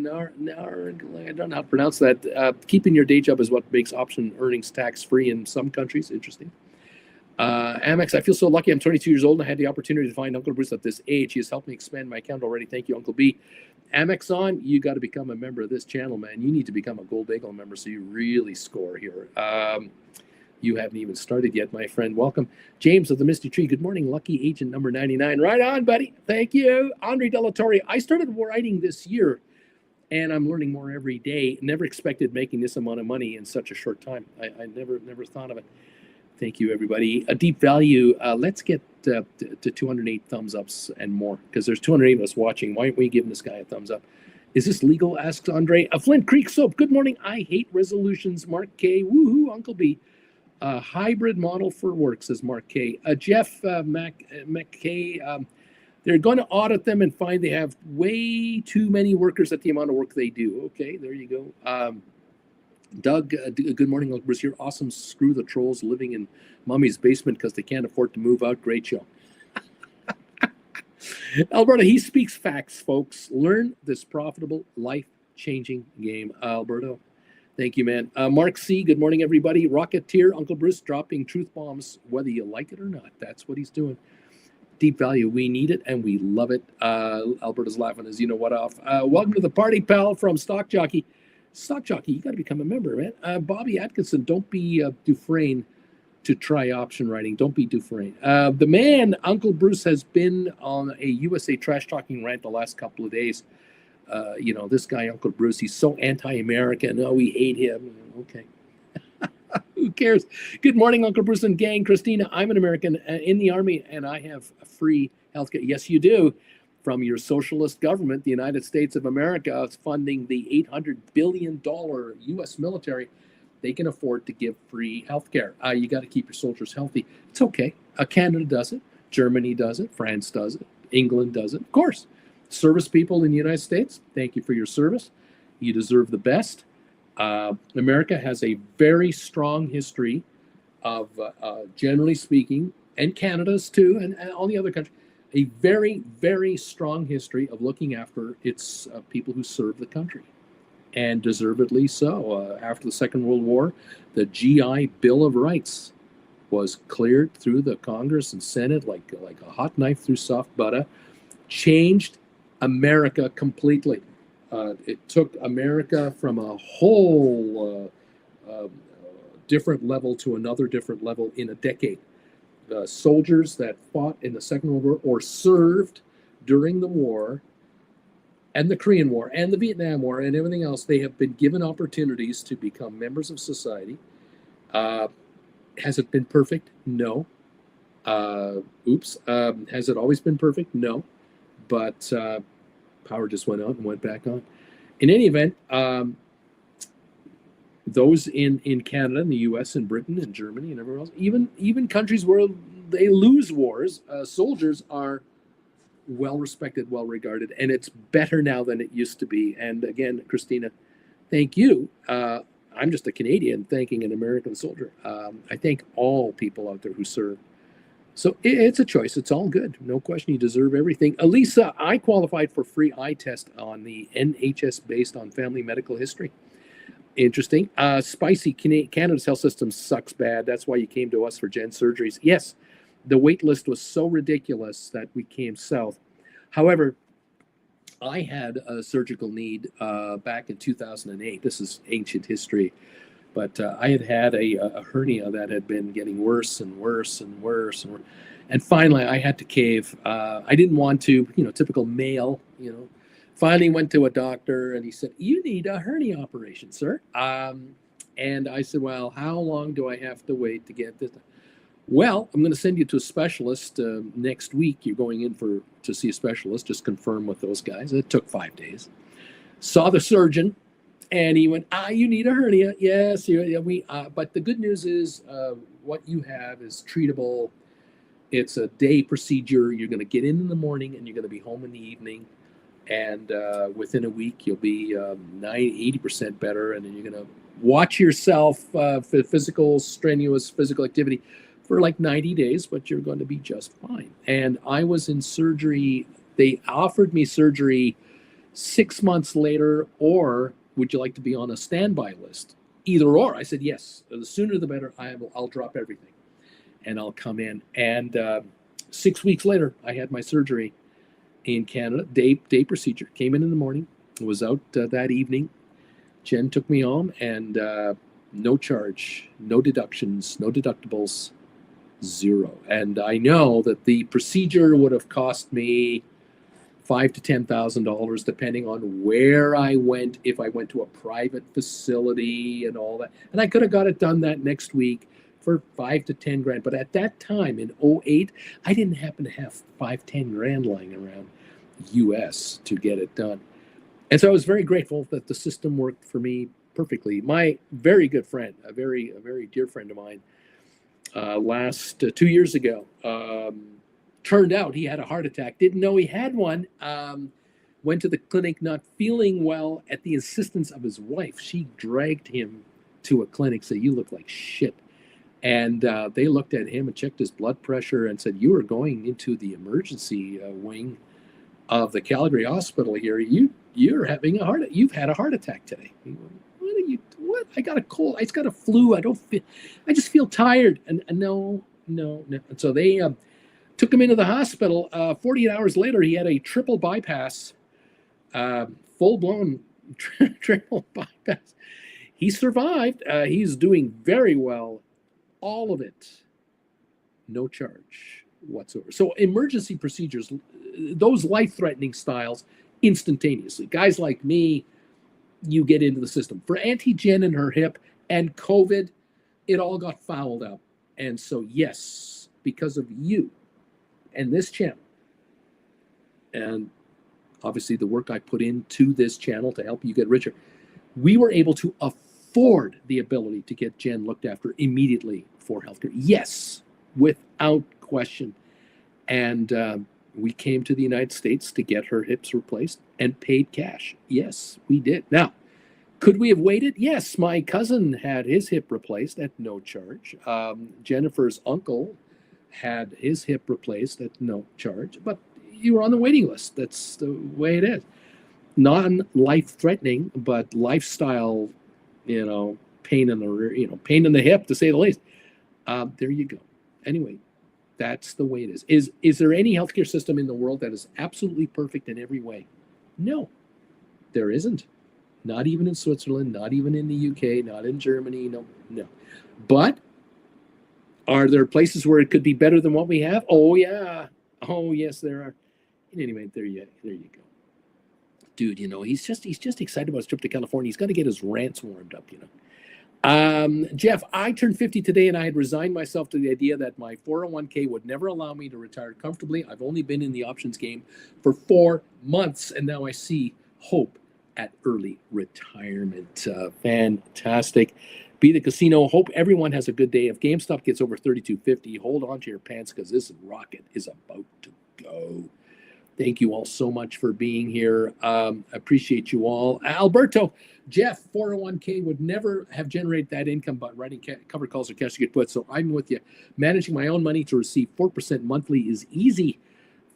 know how to pronounce that. Keeping your day job is what makes option earnings tax-free in some countries. Interesting. Amex, I feel so lucky. I'm 22 years old and I had the opportunity to find Uncle Bruce at this age. He has helped me expand my account already. Thank you, Uncle B. Amex on, you got to become a member of this channel, man. You need to become a Gold Bagel member so you really score here. You haven't even started yet, my friend. Welcome. James of the Misty Tree. Good morning, lucky agent number 99. Right on, buddy. Thank you. Andre Delatorre. I started writing this year, and I'm learning more every day. Never expected making this amount of money in such a short time. I never thought of it. Thank you, everybody. A deep value. Let's get to 208 thumbs ups and more, because there's 208 of us watching. Why aren't we giving this guy a thumbs up? Is this legal? Asks Andre. Flint Creek Soap. Good morning. I hate resolutions. Mark K. Woohoo, Uncle B. Hybrid model for work, says Mark K. Jeff McKay. They're going to audit them and find they have way too many workers at the amount of work they do. Okay, there you go. Doug, good morning, Uncle Bruce. You're awesome. Screw the trolls living in mommy's basement because they can't afford to move out. Great show. Alberta, he speaks facts, folks. Learn this profitable, life-changing game. Alberto, thank you, man. Mark C, good morning, everybody. Rocketeer, Uncle Bruce dropping truth bombs, whether you like it or not. That's what he's doing. Deep value, we need it and we love it. Alberta's laughing as you know what off. Welcome to the party, pal, from Stock Jockey. Stock Jockey, you got to become a member, man. Bobby Atkinson, don't be Dufresne to try option writing. Don't be Dufresne. The man, Uncle Bruce, has been on a USA trash talking rant the last couple of days. This guy, Uncle Bruce, he's so anti-American. Oh, we hate him. Okay. Who cares? Good morning, Uncle Bruce and gang. Christina, I'm an American in the Army, and I have free health care. Yes, you do. From your socialist government, the United States of America is funding the $800 billion U.S. military. They can afford to give free health care. You got to keep your soldiers healthy. It's okay. Canada does it. Germany does it. France does it. England does it. Of course. Service people in the United States, thank you for your service. You deserve the best. America has a very strong history of, generally speaking, and Canada's too, and all the other countries, a very, very strong history of looking after its people who serve the country, and deservedly so. After the Second World War, the GI Bill of Rights was cleared through the Congress and Senate like a hot knife through soft butter, changed America completely. It took America from a whole different level to another different level in a decade. Soldiers that fought in the Second World War or served during the war and the Korean War and the Vietnam War and everything else, they have been given opportunities to become members of society. Has it been perfect? No. Has it always been perfect? No. But power just went out and went back on. In any event, those in Canada and the U.S. and Britain and Germany and everywhere else, even countries where they lose wars, soldiers are well respected, well regarded, and it's better now than it used to be. And again, Christina, thank you. I'm just a Canadian thanking an American soldier. I thank all people out there who serve. So it's a choice. It's all good. No question. You deserve everything. Elisa, I qualified for free eye test on the NHS based on family medical history. Interesting. Spicy. Canada's health system sucks bad. That's why you came to us for gen surgeries. Yes, the wait list was so ridiculous that we came south. However, I had a surgical need back in 2008. This is ancient history, but I had a hernia that had been getting worse and worse and worse and worse. And finally, I had to cave. I didn't want to, typical male, Finally went to a doctor and he said, "You need a hernia operation, sir." And I said, "Well, how long do I have to wait to get this?" "Well, I'm going to send you to a specialist next week. You're going in to see a specialist. Just confirm with those guys." It took 5 days. Saw the surgeon, and he went, "You need a hernia." "Yes, yeah, but the good news is what you have is treatable. It's a day procedure. You're going to get in the morning, and you're going to be home in the evening. And within a week, you'll be 80% better. And then you're going to watch yourself for strenuous physical activity for like 90 days, but you're going to be just fine." And I was in surgery. They offered me surgery 6 months later, or would you like to be on a standby list? Either or. I said, yes. The sooner the better. I'll drop everything and I'll come in. And 6 weeks later, I had my surgery in Canada, day procedure. Came in the morning, was out that evening. Jen took me home, and no charge, no deductions, no deductibles, zero. And I know that the procedure would have cost me $5,000 to $10,000, depending on where I went. If I went to a private facility and all that, and I could have got it done that next week for 5 to 10 grand. But at that time in 2008, I didn't happen to have 5-10 grand lying around US to get it done. And so I was very grateful that the system worked for me perfectly. My very good friend, a very dear friend of mine, last 2 years ago, turned out he had a heart attack. Didn't know he had one. Went to the clinic not feeling well at the insistence of his wife. She dragged him to a clinic, said, "You look like shit." And they looked at him and checked his blood pressure and said, "You are going into the emergency wing of the Calgary hospital here. You're having you've had a heart attack today." He went, "What? I got a cold. I just got a flu. I just feel tired." And no. And so they took him into the hospital. 48 hours later, he had a triple bypass, full-blown triple bypass. He survived. He's doing very well. All of it, no charge whatsoever. So emergency procedures, those life-threatening styles, instantaneously. Guys like me, you get into the system. For Auntie Jen and her hip and COVID, it all got fouled up. And so, yes, because of you and this channel, and obviously the work I put into this channel to help you get richer, we were able to afford the ability to get Jen looked after immediately for healthcare. Yes, without question. And we came to the United States to get her hips replaced and paid cash. Yes, we did. Now, could we have waited? Yes, my cousin had his hip replaced at no charge. Jennifer's uncle had his hip replaced at no charge, but you were on the waiting list. That's the way it is. Non-life-threatening, but lifestyle, pain in the hip, to say the least. There you go. Anyway, that's the way it is. Is there any healthcare system in the world that is absolutely perfect in every way? No, there isn't. Not even in Switzerland, not even in the UK, not in Germany, no. But are there places where it could be better than what we have? Oh, yeah. Oh, yes, there are. Anyway, there you go. Dude, he's just excited about his trip to California. He's got to get his rants warmed up, Jeff, I turned 50 today, and I had resigned myself to the idea that my 401k would never allow me to retire comfortably. I've only been in the options game for 4 months, and now I see hope at early retirement. Fantastic. Be the casino. Hope everyone has a good day. If GameStop gets over 32.50, hold on to your pants, because this rocket is about to go. Thank you all so much for being here. Appreciate you all. Alberto, Jeff, 401k would never have generated that income by writing cover calls or cash to get put. So I'm with you. Managing my own money to receive 4% monthly is easy.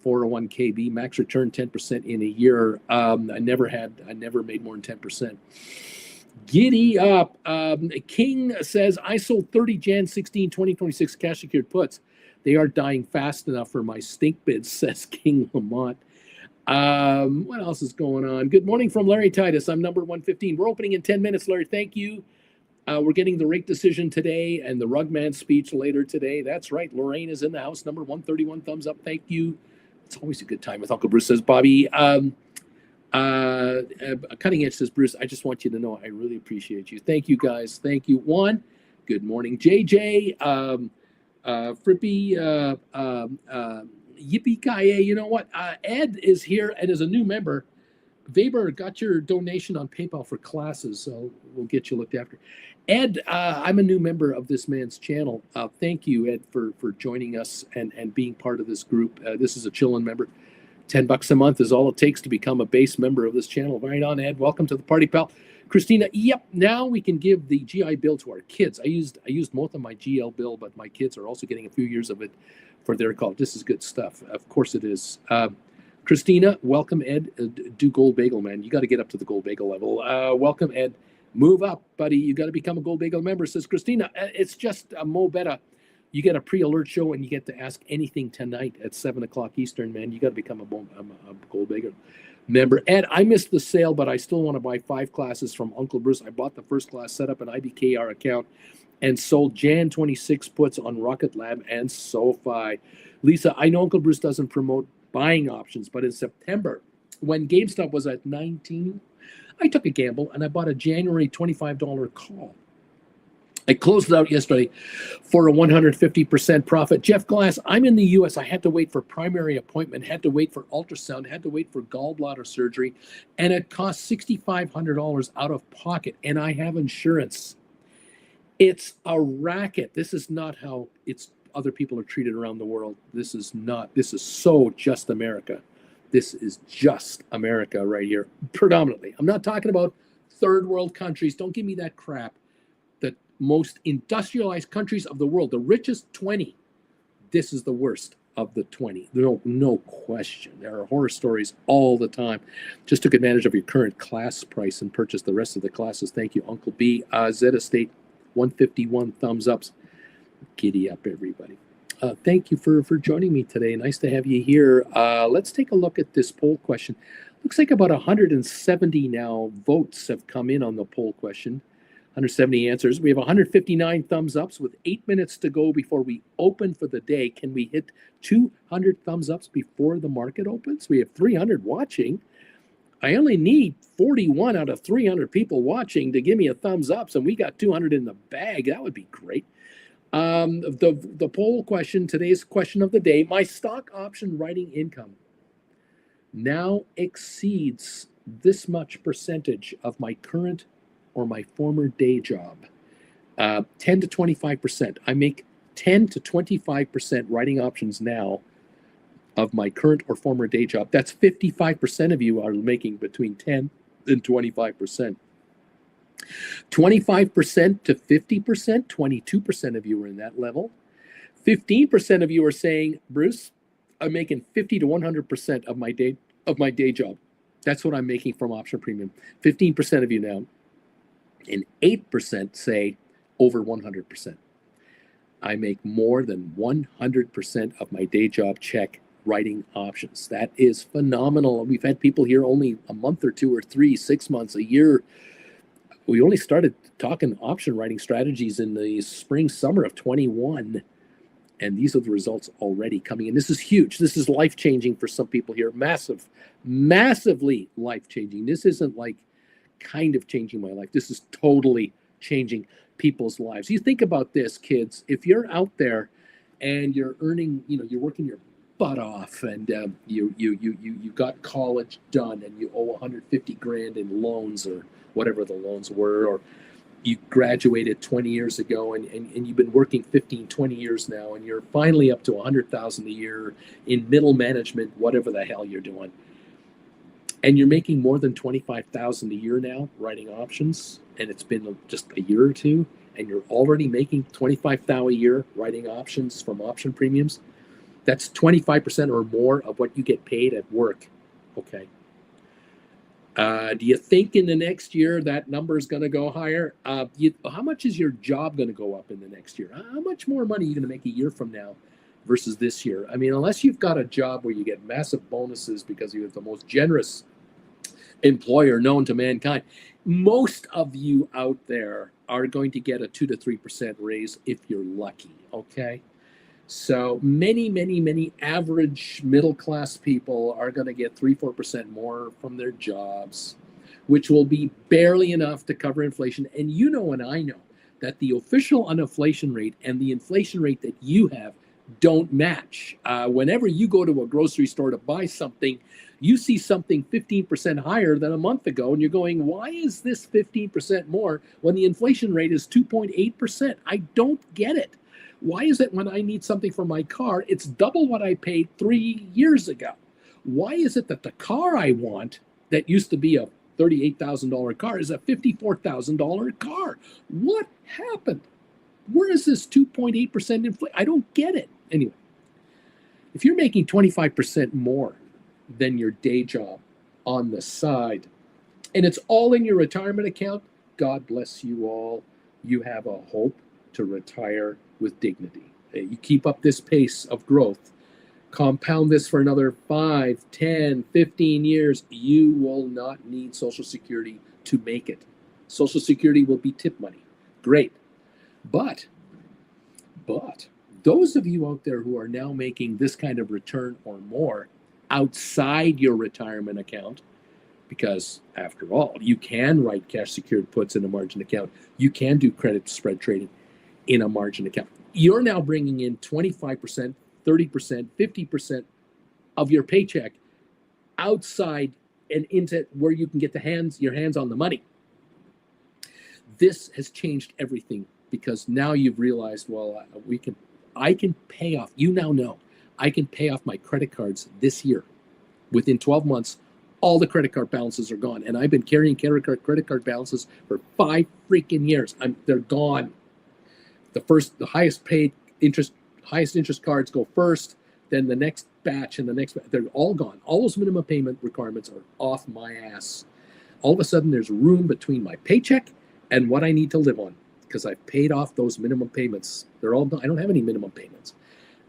401k max return 10% in a year. I never made more than 10%. Giddy up. King says, I sold 30 Jan 16, 2026 cash secured puts. They are dying fast enough for my stink bids, says King Lamont. What else is going on? Good morning from Larry Titus. I'm number 115. We're opening in 10 minutes, Larry. Thank you. We're getting the rate decision today and the Rugman speech later today. That's right. Lorraine is in the house. Number 131. Thumbs up. Thank you. It's always a good time with Uncle Bruce, says Bobby. Cutting Edge says, Bruce, I just want you to know I really appreciate you. Thank you, guys. Thank you. Juan, good morning. JJ, Frippy, Yippee Kaye. You know what? Ed is here and is a new member. Weber got your donation on PayPal for classes, so we'll get you looked after. Ed, I'm a new member of this man's channel. Thank you, Ed, for joining us and being part of this group. This is a chillin' member. $10 a month is all it takes to become a base member of this channel. Right on, Ed. Welcome to the party, pal. Christina, yep, now we can give the GI Bill to our kids. I used most of my GL Bill, but my kids are also getting a few years of it for their college. This is good stuff. Of course it is. Christina, welcome, Ed. Do Gold Bagel, man. You got to get up to the Gold Bagel level. Welcome, Ed. Move up, buddy. You got to become a Gold Bagel member, says Christina. It's just a Mo Betta. You get a pre-alert show and you get to ask anything tonight at 7 o'clock Eastern, man. You got to become a Gold Bagel member. Ed, I missed the sale, but I still want to buy 5 classes from Uncle Bruce. I bought the first class, set up an IBKR account, and sold Jan 26 puts on Rocket Lab and SoFi. Lisa, I know Uncle Bruce doesn't promote buying options, but in September, when GameStop was at 19, I took a gamble and I bought a January $25 call. I closed it out yesterday for a 150% profit. Jeff Glass, I'm in the U.S. I had to wait for primary appointment, had to wait for ultrasound, had to wait for gallbladder surgery, and it cost $6,500 out of pocket, and I have insurance. It's a racket. This is not how other people are treated around the world. This is so just America. This is just America right here, predominantly. I'm not talking about third world countries. Don't give me that crap. The most industrialized countries of the world, the richest 20, this is the worst of the 20. No question. There are horror stories all the time. Just took advantage of your current class price and purchased the rest of the classes. Thank you, Uncle B. Z Estate, 151 thumbs ups. Giddy up, everybody. Thank you for joining me today. Nice to have you here. Let's take a look at this poll question. Looks like about 170 now votes have come in on the poll question. 170 answers. We have 159 thumbs ups with 8 minutes to go before we open for the day. Can we hit 200 thumbs ups before the market opens? We have 300 watching. I only need 41 out of 300 people watching to give me a thumbs up, and we got 200 in the bag. That would be great. The poll question, today's question of the day, my stock option writing income now exceeds this much percentage of my current or my former day job. 10 to 25%. I make 10 to 25% writing options now of my current or former day job. That's 55% of you are making between 10 and 25%. 25% to 50%, 22% of you are in that level. 15% of you are saying, Bruce, I'm making 50 to 100% of my day job. That's what I'm making from option premium. 15% of you now. And 8% say over 100%. I make more than 100% of my day job check writing options. That is phenomenal. We've had people here only a month or 2 or 3, 6 months, a year. We only started talking option writing strategies in the spring, summer of 21. And these are the results already coming in. This is huge. This is life-changing for some people here. Massively life-changing. This isn't like kind of changing my life. This is totally changing people's lives. You think about this, kids. If you're out there and you're earning, you're working your butt off, and you got college done, and you owe 150 grand in loans or whatever the loans were, or you graduated 20 years ago and you've been working 15, 20 years now, and you're finally up to 100,000 a year in middle management, whatever the hell you're doing. And you're making more than 25,000 a year now writing options, and it's been just a year or two, and you're already making 25,000 a year writing options from option premiums. That's 25% or more of what you get paid at work. Okay. Do you think in the next year that number is going to go higher? How much is your job going to go up in the next year? How much more money are you going to make a year from now versus this year? I mean, unless you've got a job where you get massive bonuses because you have the most generous employer known to mankind, most of you out there are going to get a 2 to 3% raise if you're lucky, okay? So many average middle class people are going to get 3-4% more from their jobs, which will be barely enough to cover inflation. And you know, and I know that the official inflation rate and the inflation rate that you have don't match. Whenever you go to a grocery store to buy something, you see something 15% higher than a month ago, and you're going, why is this 15% more when the inflation rate is 2.8%? I don't get it. Why is it when I need something for my car, it's double what I paid 3 years ago? Why is it that the car I want that used to be a $38,000 car is a $54,000 car? What happened? Where is this 2.8% inflation? I don't get it. Anyway, if you're making 25% more than your day job on the side, and it's all in your retirement account, God bless you all. You have a hope to retire with dignity. You keep up this pace of growth, compound this for another 5, 10, 15 years, you will not need Social Security to make it. Social Security will be tip money. Great. But those of you out there who are now making this kind of return or more outside your retirement account, because after all, you can write cash secured puts in a margin account. You can do credit spread trading in a margin account. You're now bringing in 25%, 30%, 50% of your paycheck outside and into where you can get your hands on the money. This has changed everything because now you've realized, well, I can pay off. You now know I can pay off my credit cards this year. Within 12 months, all the credit card balances are gone. And I've been carrying credit card balances for 5 freaking years. They're gone. The highest interest cards go first, then the next batch and the next batch, they're all gone. All those minimum payment requirements are off my ass. All of a sudden there's room between my paycheck and what I need to live on because I've paid off those minimum payments. They're all gone. I don't have any minimum payments.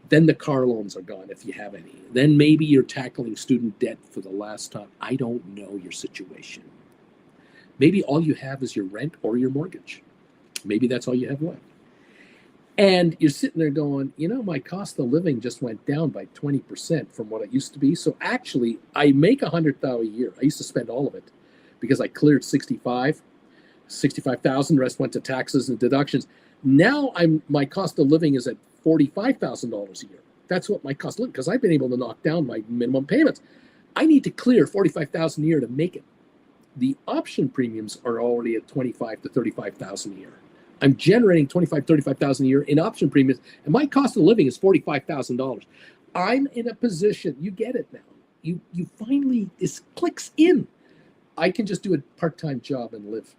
Then the car loans are gone if you have any. Then maybe you're tackling student debt for the last time. I don't know your situation. Maybe all you have is your rent or your mortgage. Maybe that's all you have left. And you're sitting there going, you know, my cost of living just went down by 20% from what it used to be. So actually, I make $100,000 a year. I used to spend all of it because I cleared 65,000. The rest went to taxes and deductions. Now my cost of living is at $45,000 a year. That's what my cost of living, because I've been able to knock down my minimum payments. I need to clear $45,000 a year to make it. The option premiums are already at $25,000 to $35,000 a year. I'm generating $25,000, $35,000 a year in option premiums, and my cost of living is $45,000. I'm in a position, you get it now. You finally, this clicks in. I can just do a part-time job and live.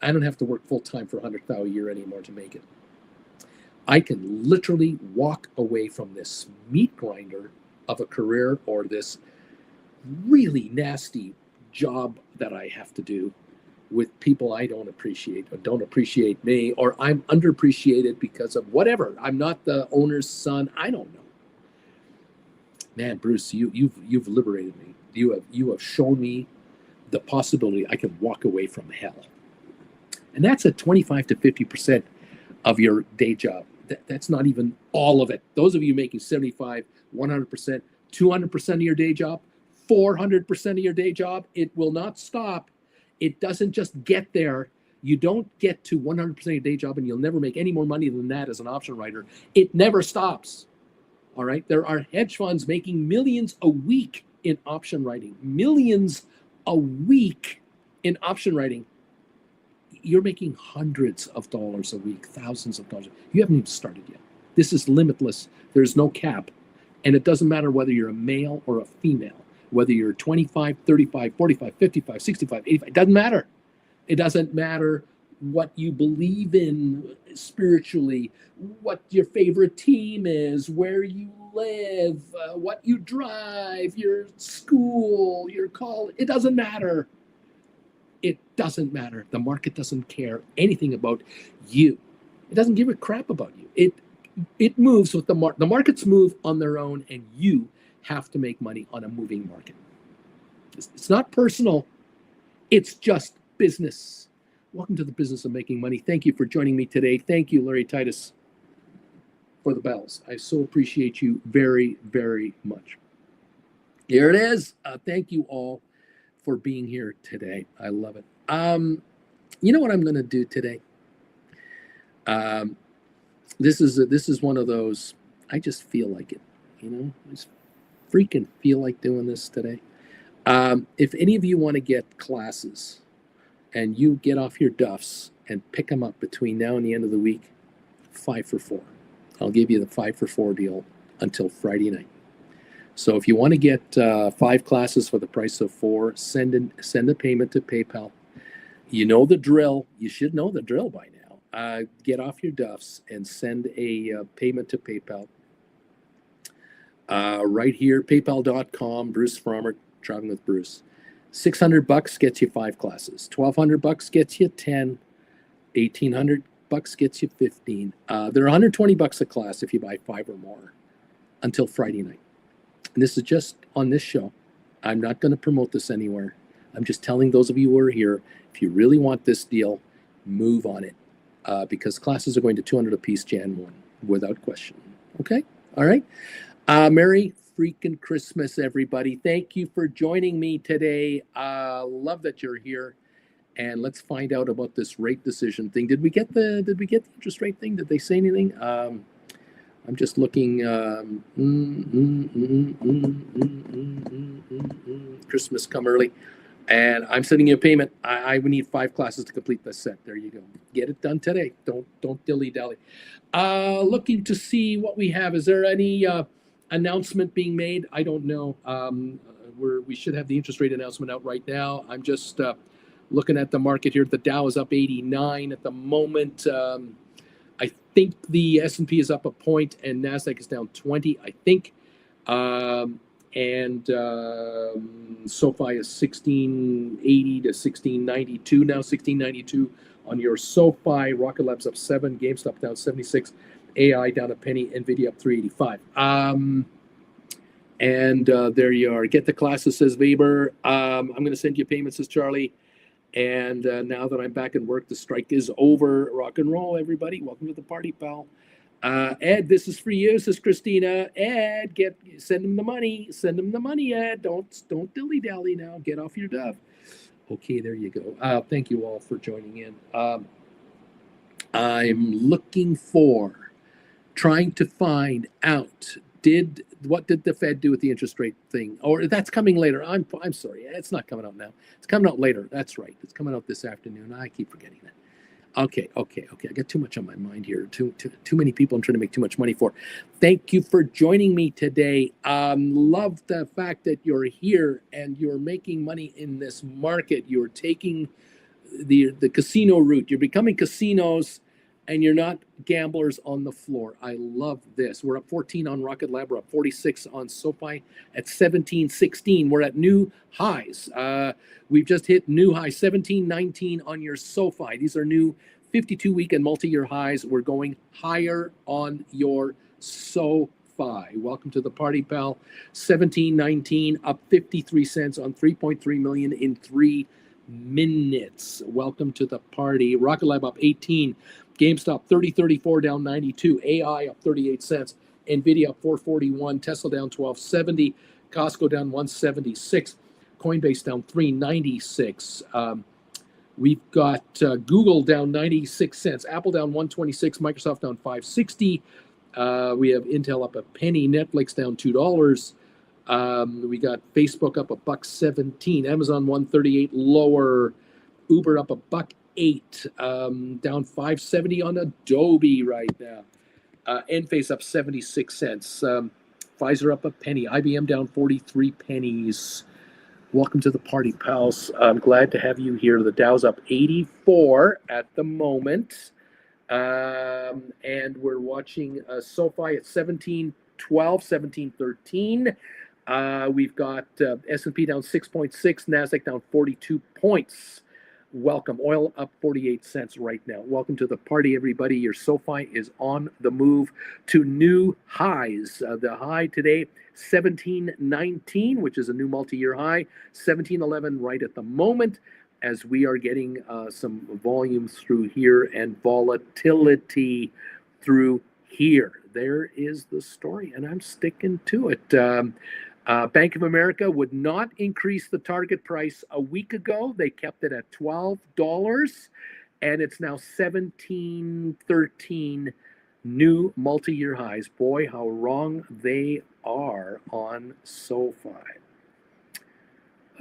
I don't have to work full-time for $100,000 a year anymore to make it. I can literally walk away from this meat grinder of a career or this really nasty job that I have to do with people I don't appreciate or don't appreciate me, or I'm underappreciated because of whatever. I'm not the owner's son. I don't know. Man, Bruce, you've liberated me. You have shown me the possibility I can walk away from hell. And that's at 25 to 50% of your day job. That's not even all of it. Those of you making 75, 100%, 200% of your day job, 400% of your day job, it will not stop. It doesn't just get there. You don't get to 100% of your day job and you'll never make any more money than that as an option writer. It never stops. All right. There are hedge funds making millions a week in option writing. Millions a week in option writing. You're making hundreds of dollars a week, thousands of dollars. You haven't even started yet. This is limitless. There's no cap. And it doesn't matter whether you're a male or a female, whether you're 25, 35, 45, 55, 65, 85. It doesn't matter. It doesn't matter what you believe in spiritually, what your favorite team is, where you live, what you drive, your school, your college. It doesn't matter. It doesn't matter. The market doesn't care anything about you. It doesn't give a crap about you. It moves with the market. The markets move on their own, and you have to make money on a moving market. It's not personal. It's just business. Welcome to the business of making money. Thank you for joining me today. Thank you, Larry Titus, for the bells. I so appreciate you very, very much. Here it is. Thank you all for being here today. I love it. You know what I'm going to do today? This is one of those. I just feel like it. I just freaking feel like doing this today. If any of you want to get classes, and you get off your duffs and pick them up between now and the end of the week, 5 for 4. I'll give you the 5 for 4 deal until Friday night. So if you want to get 5 classes for the price of 4, send a payment to PayPal. You know the drill. You should know the drill by now. Get off your duffs and send a payment to PayPal. Right here, paypal.com, Bruce Farmer, Traveling with Bruce. $600 gets you 5 classes. $1,200 gets you 10. $1,800 gets you 15. They're $120 a class if you buy 5 or more until Friday night. And this is just on this show. I'm not going to promote this anywhere. I'm just telling those of you who are here, if you really want this deal, move on it. Because classes are going to $200 a piece Jan 1, without question. Okay? All right? Merry freaking Christmas, everybody. Thank you for joining me today. Love that you're here. And let's find out about this rate decision thing. Did we get the interest rate thing? Did they say anything? I'm just looking. Christmas come early. And I'm sending you a payment. I would need 5 classes to complete this set. There you go. Get it done today. Don't dilly-dally. Looking to see what we have. Is there any announcement being made? I don't know. We should have the interest rate announcement out right now. I'm just looking at the market here. The Dow is up 89 at the moment. I think the S&P is up a point and NASDAQ is down 20, I think. And SOFI is 1680 to 1692 now, 1692 on your SOFI. Rocket Lab's up 7, GameStop down 76, AI down a penny, NVIDIA up 385. And there you are. Get the classes, says Weber. I'm going to send you payments, says Charlie. And now that I'm back in work, the strike is over. Rock and roll, everybody. Welcome to the party, pal. Ed, this is for you, says Christina. Ed, send him the money. Send him the money, Ed. Don't dilly-dally now. Get off your duff. Okay, there you go. Thank you all for joining in. I'm looking for, trying to find out, what did the Fed do with the interest rate thing? Or that's coming later. I'm sorry. It's not coming out now. It's coming out later. That's right. It's coming out this afternoon. I keep forgetting that. Okay. I got too much on my mind here. Too many people I'm trying to make too much money for. Thank you for joining me today. Love the fact that you're here and you're making money in this market. You're taking the casino route. You're becoming casinos and you're not gamblers on the floor. I love this. We're up 14 on Rocket Lab. We're up 46 on SoFi at 17.16. We're at new highs. We've just hit new highs, 17.19 on your SoFi. These are new 52-week and multi-year highs. We're going higher on your SoFi. Welcome to the party, pal. 17.19, up 53 cents on 3.3 million in 3 minutes. Welcome to the party. Rocket Lab up 18. GameStop 30.34 down 92. AI up 38 cents. NVIDIA up 441. Tesla down 12.70. Costco down 176. Coinbase down 396. We've got Google down 96 cents. Apple down 126. Microsoft down 560. We have Intel up a penny. Netflix down $2. We got Facebook up $1.17. Amazon 138 lower. Uber up $1.08. Down 570 on Adobe right now. Enphase up 76 cents. Pfizer up a penny. IBM down 43 pennies. Welcome to the party, pals. I'm glad to have you here. The Dow's up 84 at the moment. And we're watching SoFi at 17.12, 17.13. We've got S&P down 6.6, NASDAQ down 42 points. Welcome. Oil up 48 cents right now. Welcome to the party, everybody. Your SOFI is on the move to new highs. The high today, 1719, which is a new multi-year high. 1711 right at the moment, as we are getting some volume through here and volatility through here. There is the story, and I'm sticking to it. Bank of America would not increase the target price a week ago. They kept it at $12, and it's now 17.13, new multi-year highs. Boy, how wrong they are on SOFI.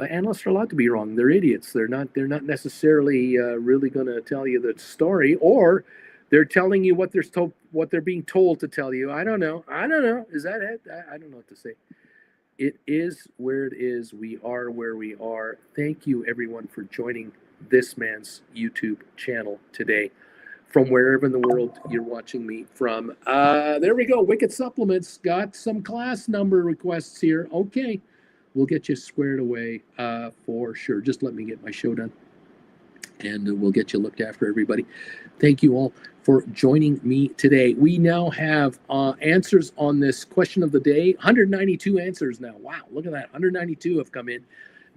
Analysts are allowed to be wrong. They're idiots. They're not necessarily really going to tell you the story, or they're telling you what they're being told to tell you. I don't know. Is that it? I don't know what to say. It is where it is. We are where we are. Thank you, everyone, for joining this man's YouTube channel today, from wherever in the world you're watching me from. There we go. Wicked Supplements got some class number requests here. Okay, we'll get you squared away for sure. Just let me get my show done, and we'll get you looked after, everybody. Thank you all for joining me today. We now have answers on this question of the day. 192 answers now. Wow, look at that. 192 have come in.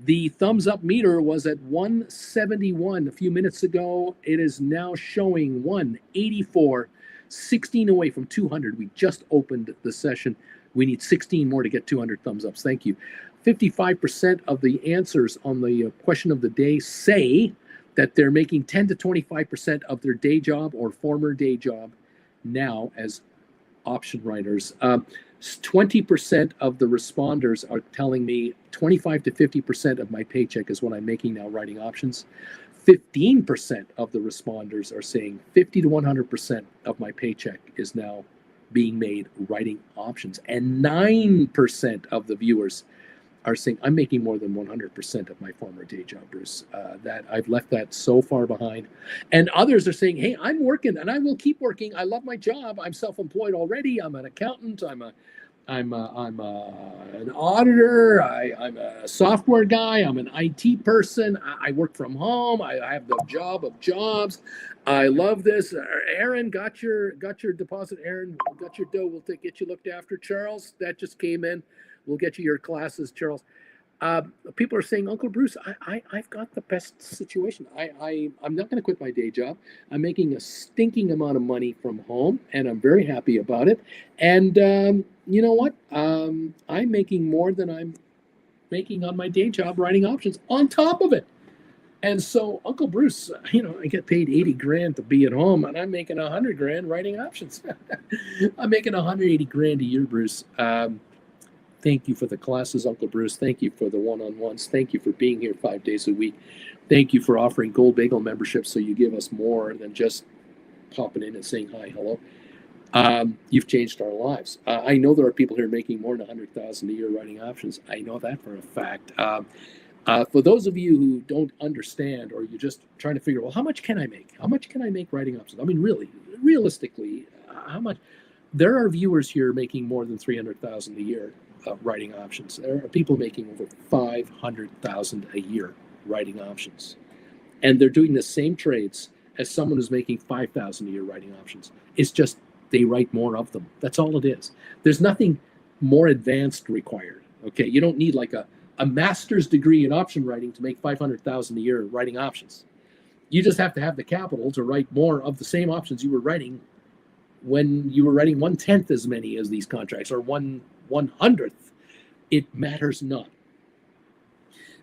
The thumbs up meter was at 171 a few minutes ago. It is now showing 184, 16 away from 200. We just opened the session. We need 16 more to get 200 thumbs ups. Thank you. 55% of the answers on the question of the day say that they're making 10 to 25% of their day job or former day job now as option writers. 20% of the responders are telling me 25 to 50% of my paycheck is what I'm making now writing options. 15% of the responders are saying 50 to 100% of my paycheck is now being made writing options. And 9% of the viewers are saying I'm making more than 100% of my former day job, Bruce. That I've left that so far behind. And others are saying, hey, I'm working and I will keep working. I love my job. I'm self-employed already. I'm an accountant. I'm an auditor. I'm a software guy. I'm an IT person. I work from home. I have the job of jobs. I love this. Aaron, got your deposit. Aaron, got your dough. We'll get you looked after. Charles, that just came in. We'll get you your classes, Charles. People are saying, Uncle Bruce, I've got the best situation. I'm not going to quit my day job. I'm making a stinking amount of money from home, and I'm very happy about it. And you know what? I'm making more than I'm making on my day job writing options on top of it. And so, Uncle Bruce, I get paid 80 grand to be at home, and I'm making 100 grand writing options. I'm making 180 grand a year, Bruce. Thank you for the classes, Uncle Bruce. Thank you for the one-on-ones. Thank you for being here 5 days a week. Thank you for offering Gold Bagel memberships so you give us more than just popping in and saying hi, hello. You've changed our lives. I know there are people here making more than 100,000 a year writing options. I know that for a fact. For those of you who don't understand, or you're just trying to figure, well, how much can I make? How much can I make writing options? I mean, really, realistically, how much? There are viewers here making more than 300,000 a year writing options. There are people making over 500,000 a year writing options, and they're doing the same trades as someone who's making 5,000 a year writing options. It's just they write more of them. That's all it is. There's nothing more advanced required. Okay, you don't need like a master's degree in option writing to make 500,000 a year writing options. You just have to have the capital to write more of the same options you were writing when you were writing 1/10 as many as these contracts, or 1/100th. It matters not.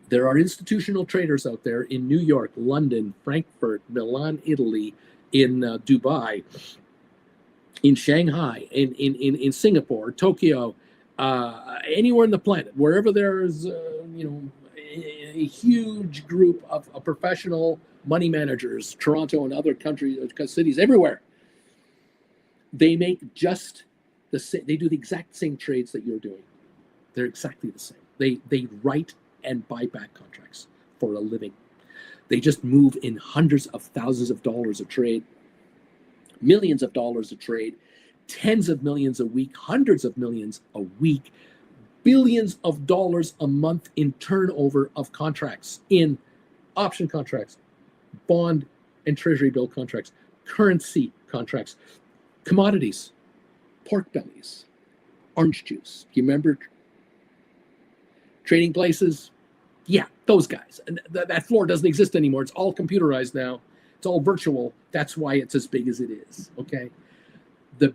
There are institutional traders out there in New York, London, Frankfurt, Milan, Italy, in Dubai, in Shanghai, in Singapore, Tokyo, anywhere on the planet, wherever there's a huge group of professional money managers, Toronto and other countries, cities, everywhere. They make just the same. They do the exact same trades that you're doing. They're exactly the same. They write and buy back contracts for a living. They just move in hundreds of thousands of dollars a trade, millions of dollars a trade, tens of millions a week, hundreds of millions a week, billions of dollars a month in turnover of contracts, in option contracts, bond and treasury bill contracts, currency contracts, commodities, pork bellies, orange juice. You remember trading places? Yeah, those guys. And that floor doesn't exist anymore. It's all computerized now. It's all virtual. That's why it's as big as it is. Okay. The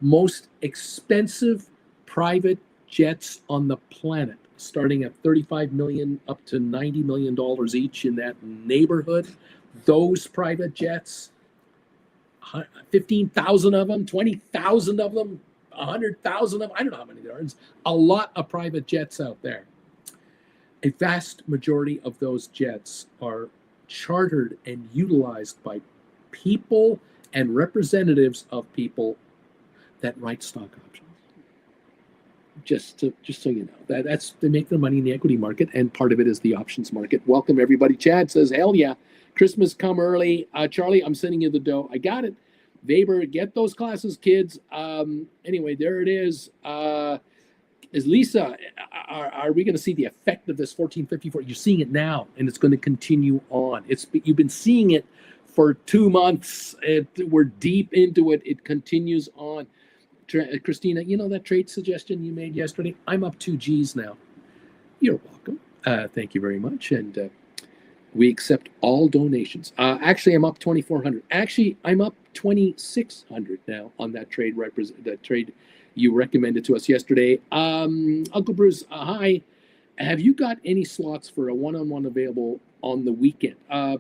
most expensive private jets on the planet, starting at $35 million up to $90 million each in that neighborhood. Those private jets, 15,000 of them, 20,000 of them, 100,000 of them. I don't know how many there are. There's a lot of private jets out there. A vast majority of those jets are chartered and utilized by people and representatives of people that write stock options. Just so you know, that's they make their money in the equity market, and part of it is the options market. Welcome everybody. Chad says, "Hell yeah, Christmas come early." Charlie, I'm sending you the dough. I got it. Weber, get those classes, kids. Anyway, there it is. Is Lisa, are we going to see the effect of this 1454? You're seeing it now, and it's going to continue on. You've been seeing it for 2 months. We're deep into it. It continues on. Christina, you know that trade suggestion you made yesterday? I'm up 2 G's now. You're welcome. Thank you very much. And we accept all donations. Actually, I'm up 2,400. Actually, I'm up 2,600 now on that trade. That trade you recommended to us yesterday. Uncle Bruce, hi. Have you got any slots for a one-on-one available on the weekend?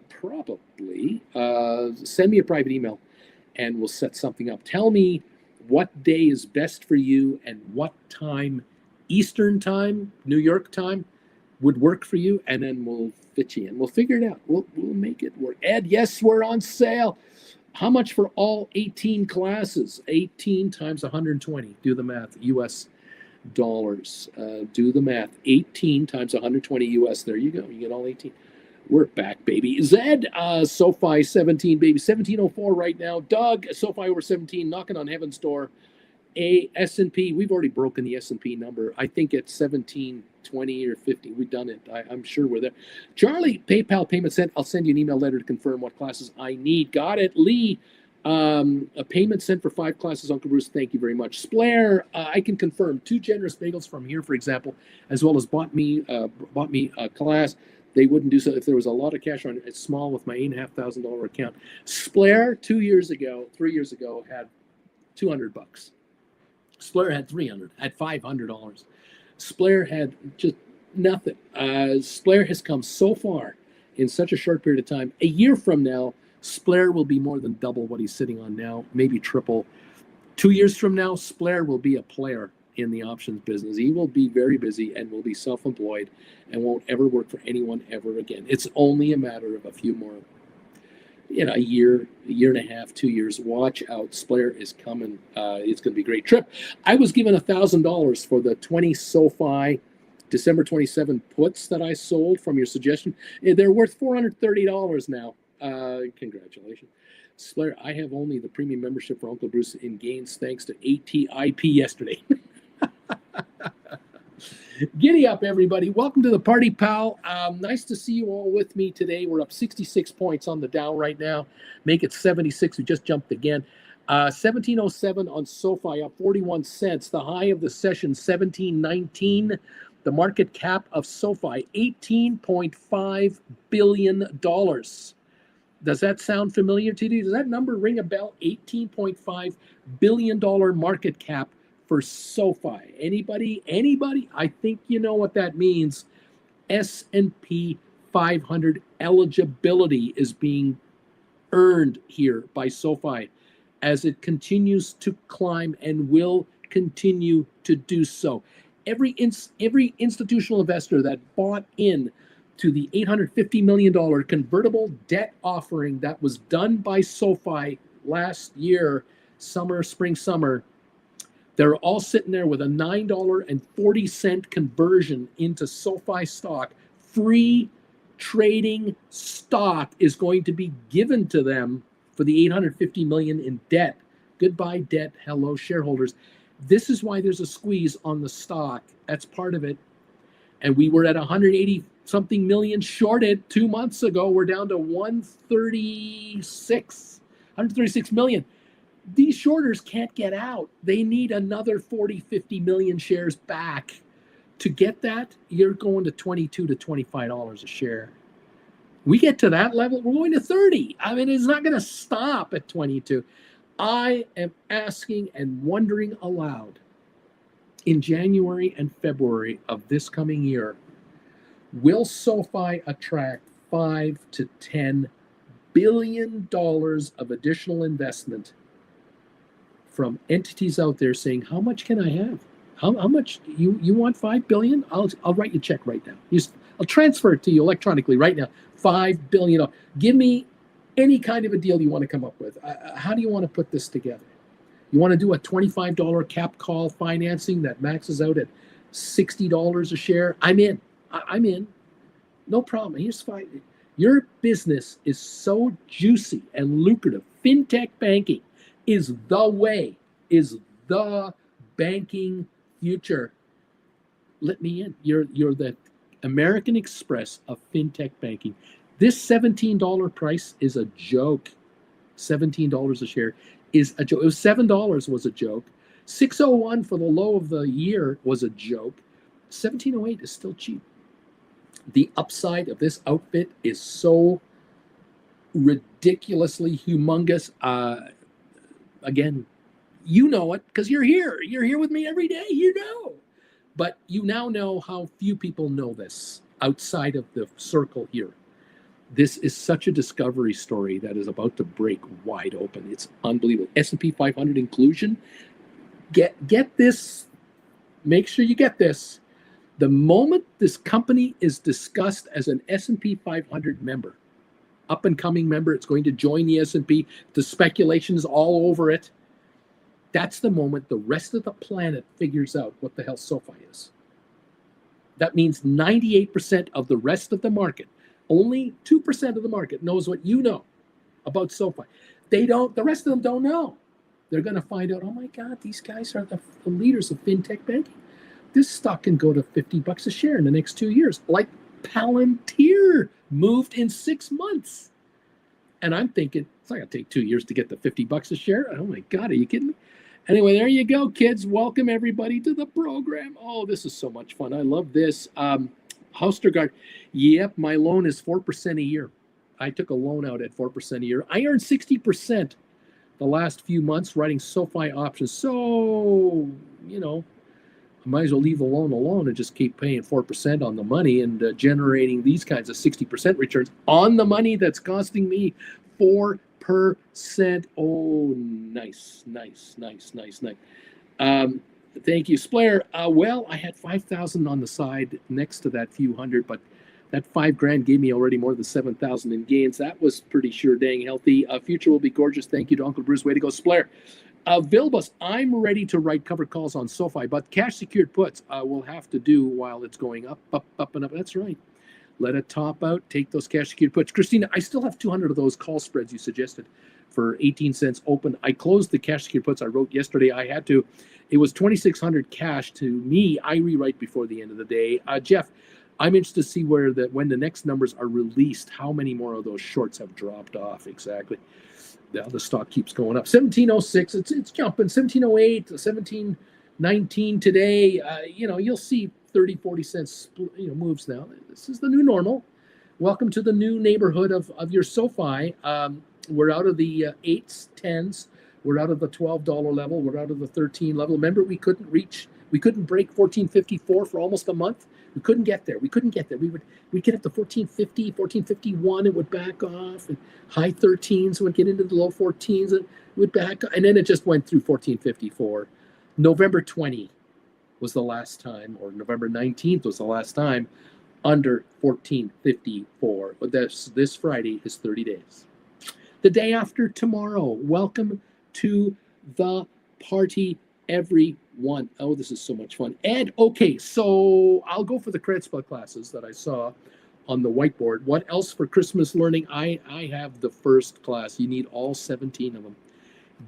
Probably. Send me a private email and we'll set something up. Tell me what day is best for you and what time, Eastern time, New York time, would work for you, and then we'll fit you in. We'll figure it out. We'll make it work. Ed, yes, we're on sale. How much for all 18 classes? 18 times 120. Do the math. US dollars. Do the math. 18 times 120 US. There you go. You get all 18. We're back, baby. Zed, SoFi 17, baby. 1704 right now. Doug, SoFi over 17, knocking on heaven's door. S&P, we've already broken the S&P number. I think it's 1720 or 50. We've done it. I'm sure we're there. Charlie, PayPal payment sent. I'll send you an email letter to confirm what classes I need. Got it. Lee, a payment sent for 5 classes. Uncle Bruce, thank you very much. Splair, I can confirm 2 generous bagels from here, for example, as well as bought me a class. They wouldn't do so if there was a lot of cash on it. It's small with my $8,500 account. Splair 3 years ago, had $200. Splair had $300, had $500. Splair had just nothing. Splair has come so far in such a short period of time. A year from now, Splair will be more than double what he's sitting on now, maybe triple. 2 years from now, Splair will be a player in the options business. He will be very busy and will be self-employed and won't ever work for anyone ever again. It's only a matter of a few more, a year and a half, 2 years. Watch out. Splair is coming. It's going to be a great trip. I was given $1,000 for the 20 SoFi December 27 puts that I sold from your suggestion. They're worth $430 now. Congratulations. Splair, I have only the premium membership for Uncle Bruce in gains thanks to ATIP yesterday. Giddy up, everybody. Welcome to the party, pal. Nice to see you all with me today. We're up 66 points on the Dow right now. Make it 76. We just jumped again. 1707 on SoFi, up 41 cents. The high of the session, 1719. The market cap of SoFi, $18.5 billion. Does that sound familiar to you? Does that number ring a bell? $18.5 billion market cap for SoFi. Anybody? I think you know what that means. S&P 500 eligibility is being earned here by SoFi as it continues to climb and will continue to do so. Every institutional investor that bought in to the $850 million convertible debt offering that was done by SoFi last year, spring, summer, they're all sitting there with a $9.40 conversion into SoFi stock. Free trading stock is going to be given to them for the $850 million in debt. Goodbye, debt. Hello, shareholders. This is why there's a squeeze on the stock. That's part of it. And we were at 186 something million shorted 2 months ago. We're down to 136 million. These shorters can't get out. They need another 40, 50 million shares back. To get that, you're going to $22 to $25 a share. We get to that level, we're going to 30. I mean, it's not going to stop at 22. I am asking and wondering aloud, in January and February of this coming year, will SOFI attract $5 to $10 billion of additional investment from entities out there saying, how much can I have? How much you want? $5 billion? I'll write you a check right now. I'll transfer it to you electronically right now. $5 billion. Give me any kind of a deal you want to come up with. How do you want to put this together? You want to do a $25 cap call financing that maxes out at $60 a share? I'm in. I'm in. No problem. Here's fine. Your business is so juicy and lucrative. Fintech banking is the way, is the banking future. Let me in. You're the American Express of fintech banking. This $17 price is a joke. $17 a share is a joke. It was $7 was a joke. 601 for the low of the year was a joke. 1708 is still cheap. The upside of this outfit is so ridiculously humongous. Again, you know it because you're here. You're here with me every day. You know. But you now know how few people know this outside of the circle here. This is such a discovery story that is about to break wide open. It's unbelievable. S&P 500 inclusion. Get this. Make sure you get this. The moment this company is discussed as an S&P 500 member, up and coming member, it's going to join the S&P. The speculation is all over it. That's the moment the rest of the planet figures out what the hell SOFI is. That means 98% of the rest of the market, only 2% of the market knows what you know about SOFI. They don't, the rest of them don't know. They're going to find out, oh my God, these guys are the leaders of fintech banking. This stock can go to $50 a share in the next 2 years, like Palantir moved in 6 months. And I'm thinking, it's not going to take 2 years to get to $50 a share. Oh my God, are you kidding me? Anyway, there you go, kids. Welcome everybody to the program. Oh, this is so much fun. I love this. Haustergaard, yep, my loan is 4% a year. I took a loan out at 4% a year. I earned 60% the last few months writing SOFI options. So, you know, I might as well leave the loan alone and just keep paying 4% on the money and generating these kinds of 60% returns on the money that's costing me 4%. Oh, nice. Thank you, Splair. Well, I had 5,000 on the side next to that few hundred, but that $5,000 gave me already more than 7,000 in gains. That was pretty sure dang healthy. Future will be gorgeous. Thank you to Uncle Bruce. Way to go, Splair. Vilbus, I'm ready to write cover calls on SOFI, but cash secured puts we'll have to do while it's going up, and up. That's right. Let it top out. Take those cash secured puts. Christina, I still have 200 of those call spreads you suggested for 18 cents open. I closed the cash secured puts I wrote yesterday. I had to. It was 2,600 cash to me. I rewrite before the end of the day. Jeff, I'm interested to see when the next numbers are released, how many more of those shorts have dropped off exactly. The stock keeps going up. 1706, it's jumping. 1708, 1719 today. You'll see 30, 40 cents moves now. This is the new normal. Welcome to the new neighborhood of your SOFI. We're out of the 8s, 10s. We're out of the $12 level. We're out of the 13 level. Remember, we couldn't break 1454 for almost a month. We couldn't get there. We'd get up to 1450, 1451, it would back off, and high 13s would get into the low 14s, it would back off, and then it just went through 1454. November 20 was the last time, or November 19th was the last time under 1454. But this Friday is 30 days. The day after tomorrow. Welcome to the party, everyone. Oh, this is so much fun. Ed, okay, so I'll go for the credit spot classes that I saw on the whiteboard. What else for Christmas learning? I have the first class. You need all 17 of them.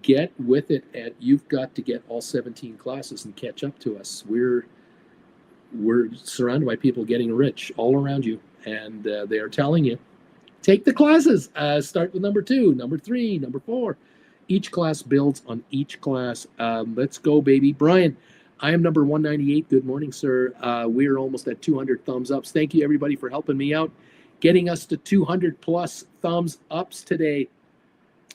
Get with it, Ed. You've got to get all 17 classes and catch up to us. We're surrounded by people getting rich all around you. and they are telling you, take the classes. Start with number 2, number 3, number 4. Each class builds on each class. Let's go, baby. Brian, I am number 198. Good morning, sir. We're almost at 200 thumbs ups. Thank you, everybody, for helping me out, getting us to 200 plus thumbs ups today.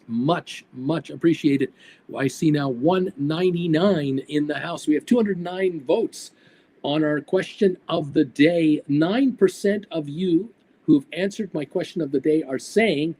Much, much appreciated. Well, I see now 199 in the house. We have 209 votes on our question of the day. 9% of you who've answered my question of the day are saying,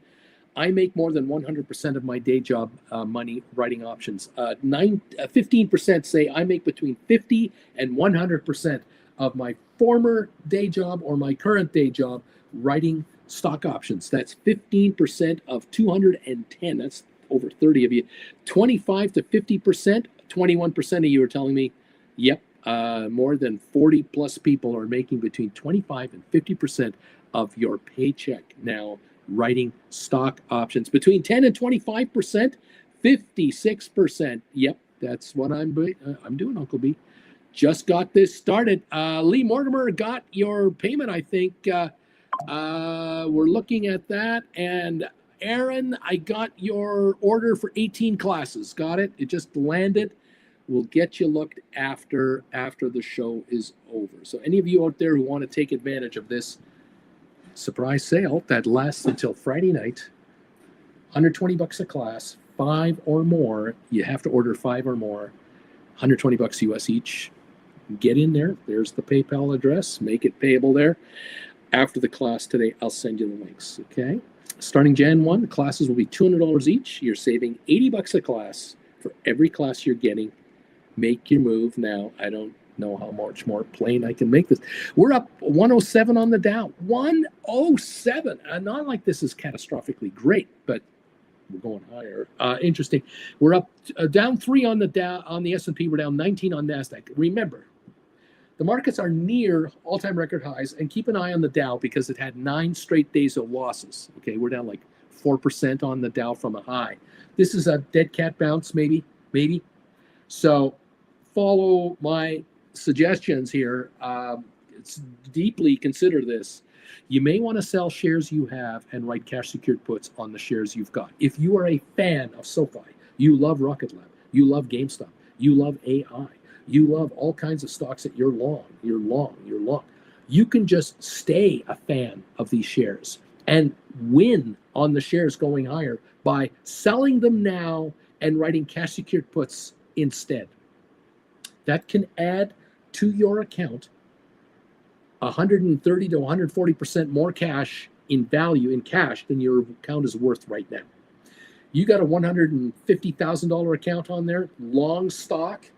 I make more than 100% of my day job money writing options. 15% say I make between 50 and 100% of my former day job or my current day job writing stock options. That's 15% of 210. That's over 30 of you. 25 to 50%, 21% of you are telling me, yep, more than 40 plus people are making between 25 and 50% of your paycheck now writing stock options. Between 10 and 25%, 56%. Yep, that's what I'm doing, Uncle B. Just got this started. Lee Mortimer got your payment, I think. We're looking at that. And Aaron, I got your order for 18 classes. Got it? It just landed. We'll get you looked after the show is over. So any of you out there who want to take advantage of this surprise sale that lasts until Friday night, $120 a class, 5 or more. You have to order 5 or more, $120 US each. Get in there. There's the PayPal address. Make it payable there. After the class today, I'll send you the links, okay? Starting Jan 1, the classes will be $200 each. You're saving $80 a class for every class you're getting. Make your move now. I don't know how much more plain I can make this. We're up 107 on the Dow. 107. Not like this is catastrophically great, but we're going higher. Interesting. We're up down 3 on the Dow, on the S&P. We're down 19 on NASDAQ. Remember, the markets are near all-time record highs, and keep an eye on the Dow because it had 9 straight days of losses. Okay, we're down like 4% on the Dow from a high. This is a dead cat bounce, maybe. So follow my suggestions here. It's deeply consider this. You may want to sell shares you have and write cash secured puts on the shares you've got. If you are a fan of SOFI, you love Rocket Lab, you love GameStop, you love AI, you love all kinds of stocks that you're long. You can just stay a fan of these shares and win on the shares going higher by selling them now and writing cash secured puts instead. That can add to your account 130 to 140% more cash in value in cash than your account is worth right now. You got a $150,000 account on there, long stock.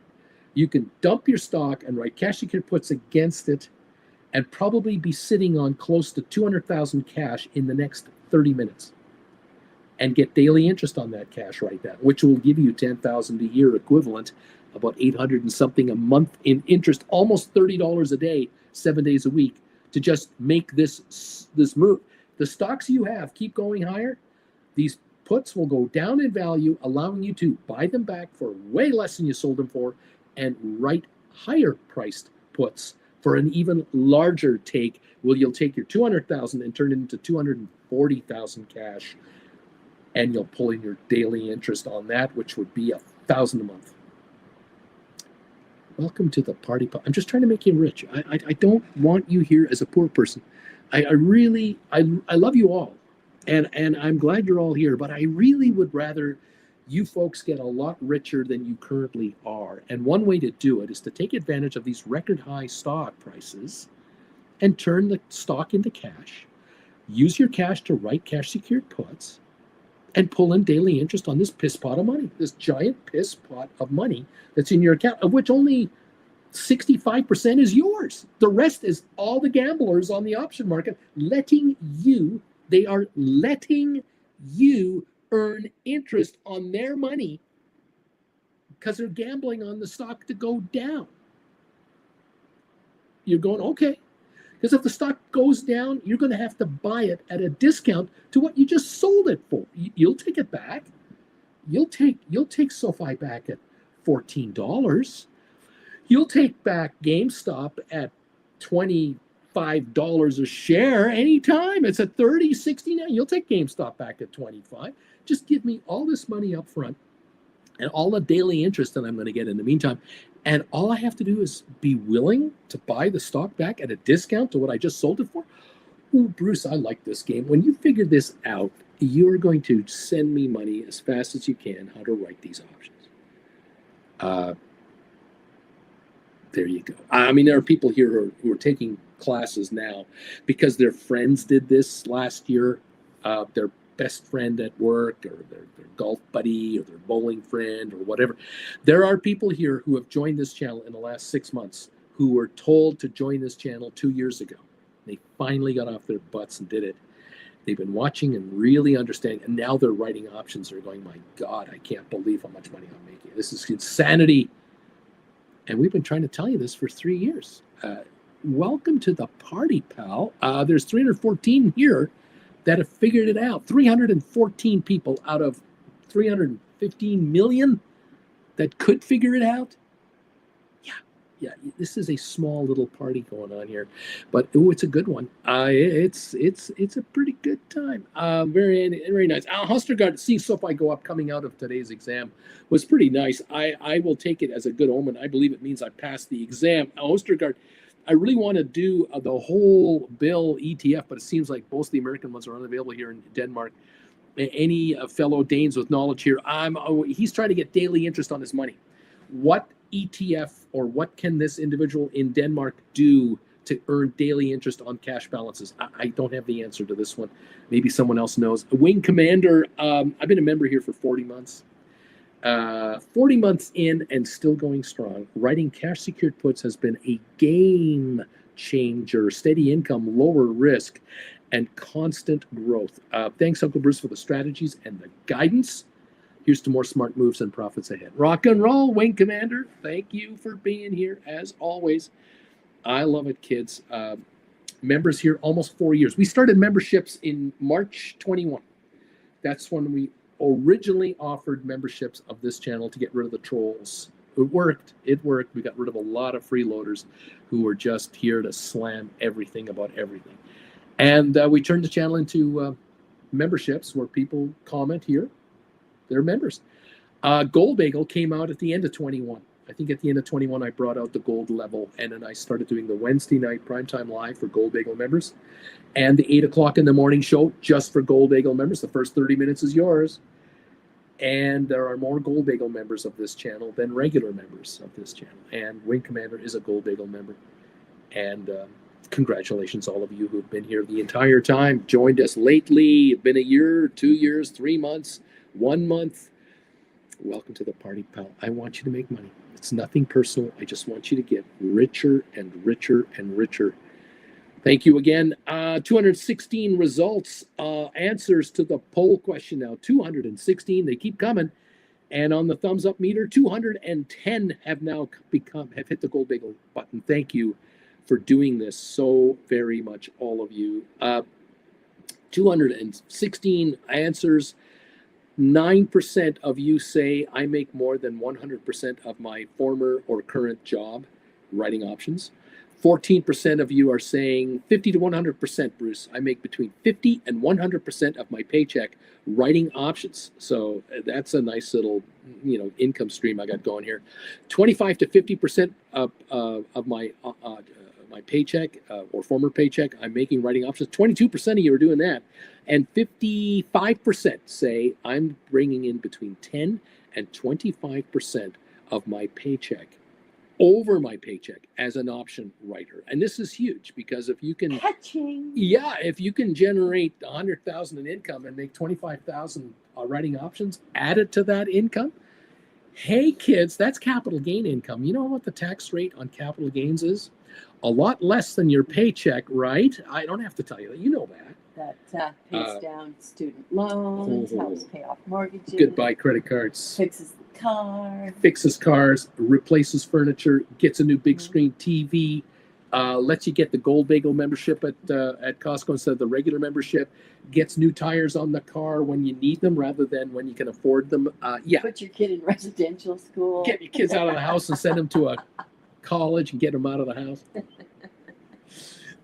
You can dump your stock and write cash secured puts against it and probably be sitting on close to 200,000 cash in the next 30 minutes and get daily interest on that cash right now, which will give you 10,000 a year equivalent, about 800 and something a month in interest, almost $30 a day, 7 days a week, to just make this move. The stocks you have keep going higher. These puts will go down in value, allowing you to buy them back for way less than you sold them for and write higher priced puts for an even larger take. Well, you'll take your 200,000 and turn it into 240,000 cash, and you'll pull in your daily interest on that, which would be $1,000 a month. Welcome to the party. I'm just trying to make you rich. I don't want you here as a poor person. I really love you all, and I'm glad you're all here. But I really would rather you folks get a lot richer than you currently are. And one way to do it is to take advantage of these record high stock prices and turn the stock into cash. Use your cash to write cash secured puts and pull in daily interest on this piss pot of money, this giant piss pot of money that's in your account, of which only 65% is yours. The rest is all the gamblers on the option market they are letting you earn interest on their money because they're gambling on the stock to go down. You're going, okay. Because if the stock goes down, you're going to have to buy it at a discount to what you just sold it for. You'll take it back. You'll take SOFI back at $14. You'll take back GameStop at $25 $5 a share anytime. It's at 30, 60 now. You'll take GameStop back at 25. Just give me all this money up front and all the daily interest that I'm going to get in the meantime. And all I have to do is be willing to buy the stock back at a discount to what I just sold it for. Ooh, Bruce, I like this game. When you figure this out, you're going to send me money as fast as you can how to write these options. There you go. I mean, there are people here who are taking classes now because their friends did this last year. Their best friend at work or their golf buddy or their bowling friend or whatever. There are people here who have joined this channel in the last 6 months who were told to join this channel 2 years ago. They finally got off their butts and did it. They've been watching and really understanding, and now they're writing options. They're going, my God, I can't believe how much money I'm making. This is insanity. And we've been trying to tell you this for 3 years. Welcome to the party, pal. There's 314 here that have figured it out. 314 people out of 315 million that could figure it out. Yeah, this is a small little party going on here, but it's a good one. It's a pretty good time. Very nice. Hostergaard, seeing SOFI go up coming out of today's exam was pretty nice. I will take it as a good omen. I believe it means I passed the exam. Hostergaard, I really want to do the whole bill ETF, but it seems like most of the American ones are unavailable here in Denmark. Any fellow Danes with knowledge here, he's trying to get daily interest on his money. What ETF or what can this individual in Denmark do to earn daily interest on cash balances? I don't have the answer to this one. Maybe someone else knows. Wing Commander, I've been a member here for 40 months. 40 months in and still going strong. Writing cash secured puts has been a game changer. Steady income, lower risk, and constant growth. Thanks, Uncle Bruce, for the strategies and the guidance. Here's to more smart moves and profits ahead. Rock and roll, Wing Commander. Thank you for being here, as always. I love it, kids. Members here almost 4 years. We started memberships in March 21. That's when we originally offered memberships of this channel to get rid of the trolls. It worked. It worked. We got rid of a lot of freeloaders who were just here to slam everything about everything. And we turned the channel into memberships where people comment here. They're members. Gold Bagel came out at the end of 21. I think at the end of 21, I brought out the gold level, and then I started doing the Wednesday night primetime live for Gold Bagel members, and the 8 o'clock in the morning show just for Gold Bagel members. The first 30 minutes is yours. And there are more Gold Bagel members of this channel than regular members of this channel. And Wing Commander is a Gold Bagel member. And congratulations, all of you who've been here the entire time, joined us lately. Been a year, 2 years, 3 months. 1 month. Welcome to the party, pal. I want you to make money. It's nothing personal. I just want you to get richer and richer and richer. Thank you again. 216 results, answers to the poll question now. 216. They keep coming. And on the thumbs up meter, 210 have now have hit the Gold Bagel button. Thank you for doing this so very much, all of you. 216 answers. 9% of you say I make more than 100% of my former or current job writing options. 14% of you are saying 50 to 100%, Bruce. I make between 50 and 100% of my paycheck writing options. So that's a nice little, income stream I got going here. 25 to 50% of my my paycheck or former paycheck I'm making writing options. 22% of you are doing that. And 55% say I'm bringing in between 10 and 25% of my paycheck over my paycheck as an option writer. And this is huge because if you can, if you can generate 100,000 in income and make 25,000 writing options, add it to that income. Hey kids, that's capital gain income. You know what the tax rate on capital gains is? A lot less than your paycheck, right? I don't have to tell you that. You know that. That pays down student loans, helps pay off mortgages. Goodbye credit cards. Fixes the car. Fixes cars, replaces furniture, gets a new big screen TV, lets you get the Gold Bagel membership at Costco instead of the regular membership, gets new tires on the car when you need them rather than when you can afford them. Put your kid in residential school. Get your kids out of the house and send them to a college and get them out of the house.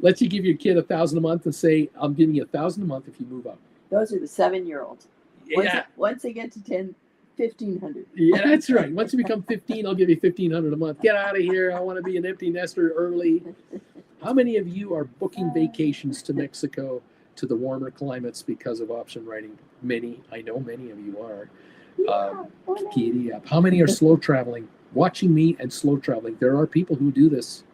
Let you give your kid $1,000 a month and say, I'm giving you $1,000 a month if you move out. Those are the 7-year-olds. Yeah. Once they get to 10, 1,500. Yeah, that's right. Once you become 15, I'll give you $1,500 a month. Get out of here. I want to be an empty nester early. How many of you are booking vacations to Mexico, to the warmer climates because of option writing? Many. I know many of you are. Giddy up. How many are slow traveling? Watching me and slow traveling. There are people who do this.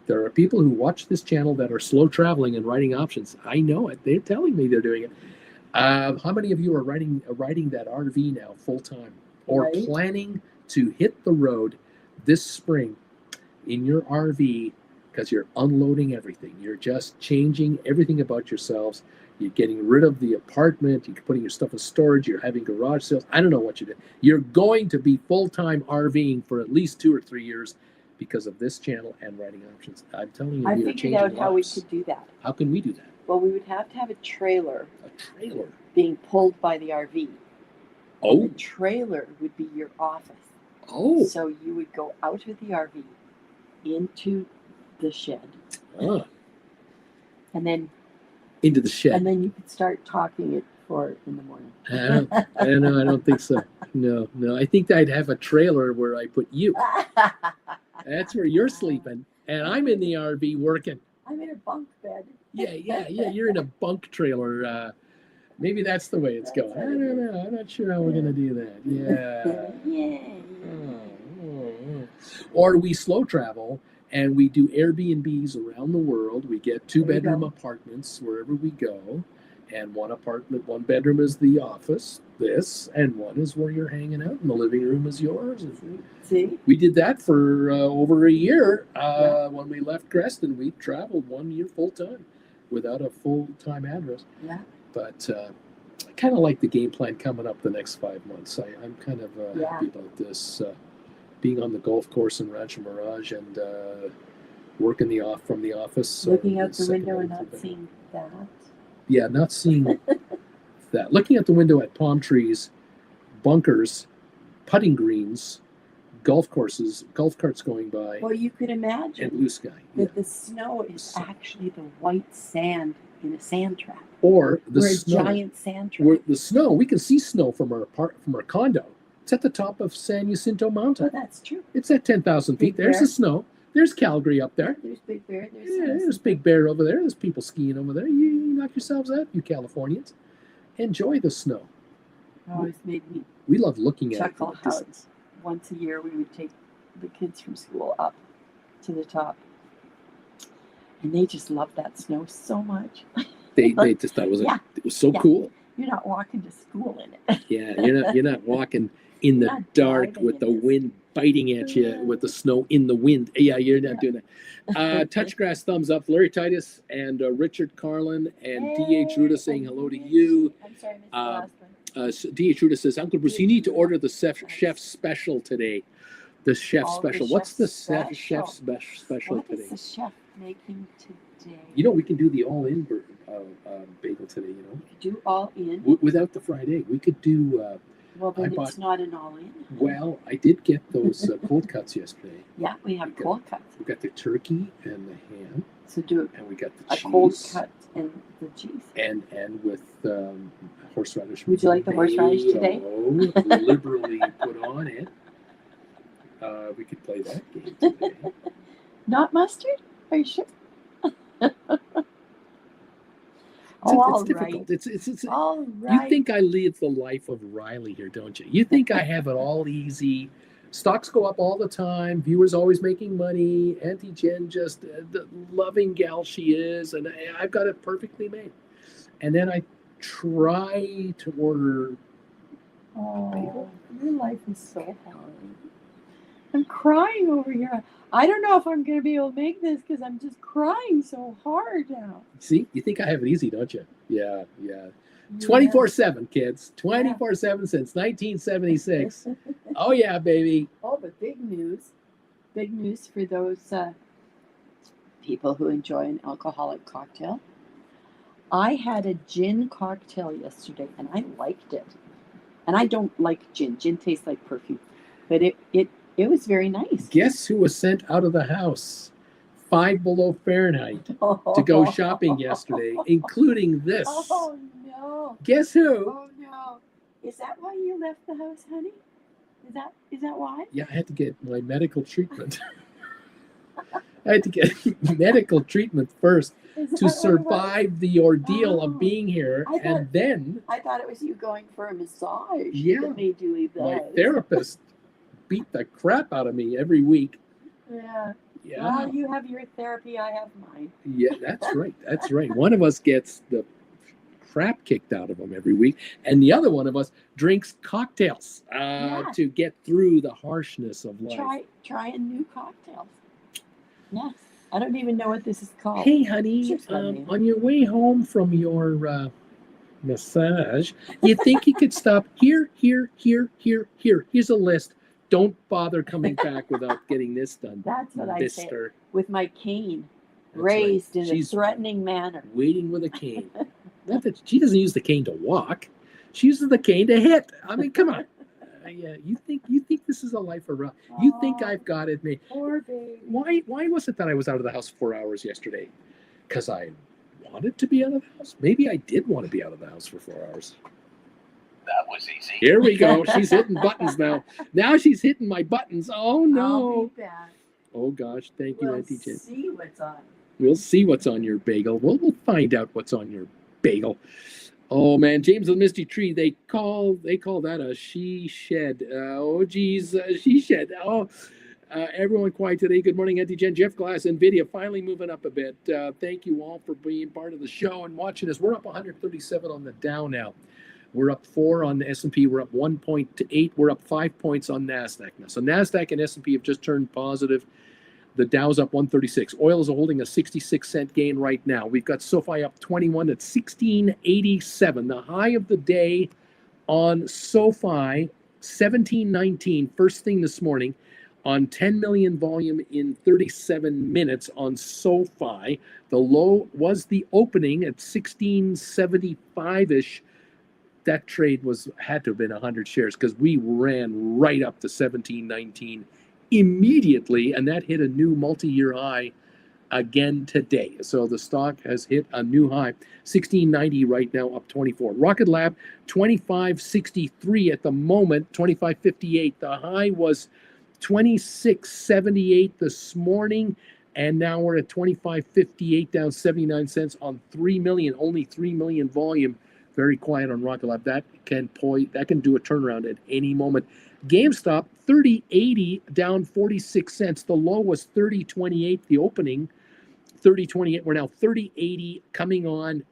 There are people who watch this channel that are slow traveling and writing options. I know it. They're telling me they're doing it. How many of you are riding that RV now full time, or planning to hit the road this spring in your RV because you're unloading everything? You're just changing everything about yourselves. You're getting rid of the apartment. You're putting your stuff in storage. You're having garage sales. I don't know what you do. You're going to be full-time RVing for at least 2 or 3 years because of this channel and writing options. I'm telling you, I figured out how we could do that. How can we do that? Well, we would have to have a trailer. A trailer? Being pulled by the RV. Oh. And the trailer would be your office. Oh. So you would go out of the RV into the shed. Ah. And then into the shed. And then you could start talking at 4 in the morning. I don't think so. No. I think I'd have a trailer where I put you. That's where you're sleeping. And I'm in the RV working. I'm in a bunk bed. Yeah. You're in a bunk trailer. Maybe that's the way it's going. I don't know. I'm not sure how we're going to do that. Yeah. Or we slow travel and we do Airbnbs around the world. We get 2-bedroom apartments wherever we go. And one bedroom is the office, and one is where you're hanging out, and the living room is yours. See? We did that for over a year. When we left Creston, we traveled 1 year full time without a full-time address. Yeah. But I kind of like the game plan coming up the next 5 months. I'm kind of happy about this. Being on the golf course in Rancho Mirage and working from the office. Looking out the window and not seeing that. Yeah, not seeing that. Looking out the window at palm trees, bunkers, putting greens, golf courses, golf carts going by. Well, you could imagine and blue sky. That the snow is actually the white sand in a sand trap. Or the snow. A giant sand trap. Where the snow, we can see snow from our condo. It's at the top of San Jacinto Mountain. Oh, that's true. It's at 10,000 feet. There's the snow. There's Calgary up there. There's Big Bear. There's Big Bear over there. There's people skiing over there. You knock yourselves out, you Californians. Enjoy the snow. Always made me we love looking at it. Chuckle how once a year we would take the kids from school up to the top. And they just loved that snow so much. They just thought it was so cool. You're not walking to school in it. Yeah, you're not walking in the dark with the wind biting at you with the snow in the wind. Yeah, you're not doing that. Touchgrass thumbs up. Larry Titus and Richard Carlin and D.H. Ruda saying hello to you. I'm sorry, I missed the last one. D.H. Ruda says, Uncle Bruce, you need to order the chef special today. The chef special. What's the chef special today? What is the chef making today? You know, we can do the all-in bagel today, you know. We could do all-in. Without the fried egg. We could do... well, then it's not an all-in. Well, I did get those cold cuts yesterday. Yeah, we have cold cuts. We got the turkey and the ham. So do it. And we got the cheese. A cold cut and the cheese. And with horseradish. Would you like the horseradish today? Liberally put on it. We could play that game today. Not mustard? Are you sure? It's difficult. It's all right. You think I live the life of Riley here, don't you? You think I have it all easy. Stocks go up all the time. Viewers always making money. Auntie Jen just the loving gal she is. And I've got it perfectly made. And then I try to order bagel. Your life is so hard. I'm crying over here. I don't know if I'm going to be able to make this because I'm just crying so hard now. See, you think I have it easy, don't you? Yeah. 24/7, kids. 24/7 since 1976. Oh, yeah, baby. Oh, but big news. Big news for those people who enjoy an alcoholic cocktail. I had a gin cocktail yesterday, and I liked it. And I don't like gin. Gin tastes like perfume. But it was very nice. Guess who was sent out of the house? 5 below Fahrenheit to go shopping yesterday, including this. Oh no! Guess who? Oh no! Is that why you left the house, honey? Is that why? Yeah, I had to get my medical treatment. I had to get medical treatment first to survive the ordeal of being here, and then I thought it was you going for a massage. Yeah, that made you leave the my house. therapist beat the crap out of me every week. Yeah. Yeah. Well, you have your therapy, I have mine. Yeah, that's right. That's right. One of us gets the crap kicked out of them every week, and the other one of us drinks cocktails to get through the harshness of life. Trying new cocktails. Yes. I don't even know what this is called. Hey, honey, on your way home from your massage, you think you could stop here? Here's a list. Don't bother coming back without getting this done. That's what mister. I say. With my cane That's raised right. in a threatening manner. Waiting with a cane. Not that she doesn't use the cane to walk. She uses the cane to hit. I mean, come on. Yeah, you think this is a life of rough? You think I've got it made? Poor baby. Why was it that I was out of the house 4 hours yesterday? Because I wanted to be out of the house? Maybe I did want to be out of the house for 4 hours. That was easy. Here we go. She's hitting buttons now. Now she's hitting my buttons. Oh no. I'll be back. Oh gosh, thank you, Auntie Jen. We'll see what's on. We'll see what's on your bagel. We'll find out what's on your bagel. Oh man, James and Misty Tree, they call that a she shed. Oh geez, she shed. Oh, everyone quiet today. Good morning, Auntie Jen. Jeff Glass, NVIDIA finally moving up a bit. Thank you all for being part of the show and watching us. We're up 137 on the Dow now. We're up 4 on the S&P. We're up 1.8. We're up 5 points on NASDAQ now. So NASDAQ and S&P have just turned positive. The Dow's up 136. Oil is holding a 66-cent gain right now. We've got SOFI up 21 at 1687. The high of the day on SOFI, 1719, first thing this morning, on 10 million volume in 37 minutes on SOFI. The low was the opening at 1675-ish. That trade had to have been 100 shares because we ran right up to 1719 immediately, and that hit a new multi-year high again today. So the stock has hit a new high, 1690 right now, up 24. Rocket Lab, 2563 at the moment, 2558. The high was 2678 this morning, and now we're at 2558, down 79 cents on 3 million, only 3 million volume. Very quiet on Rocket Lab. That can do a turnaround at any moment. GameStop, 30.80, down 46 cents. The low was 30.28, the opening. 30.28. We're now 30.80, coming on,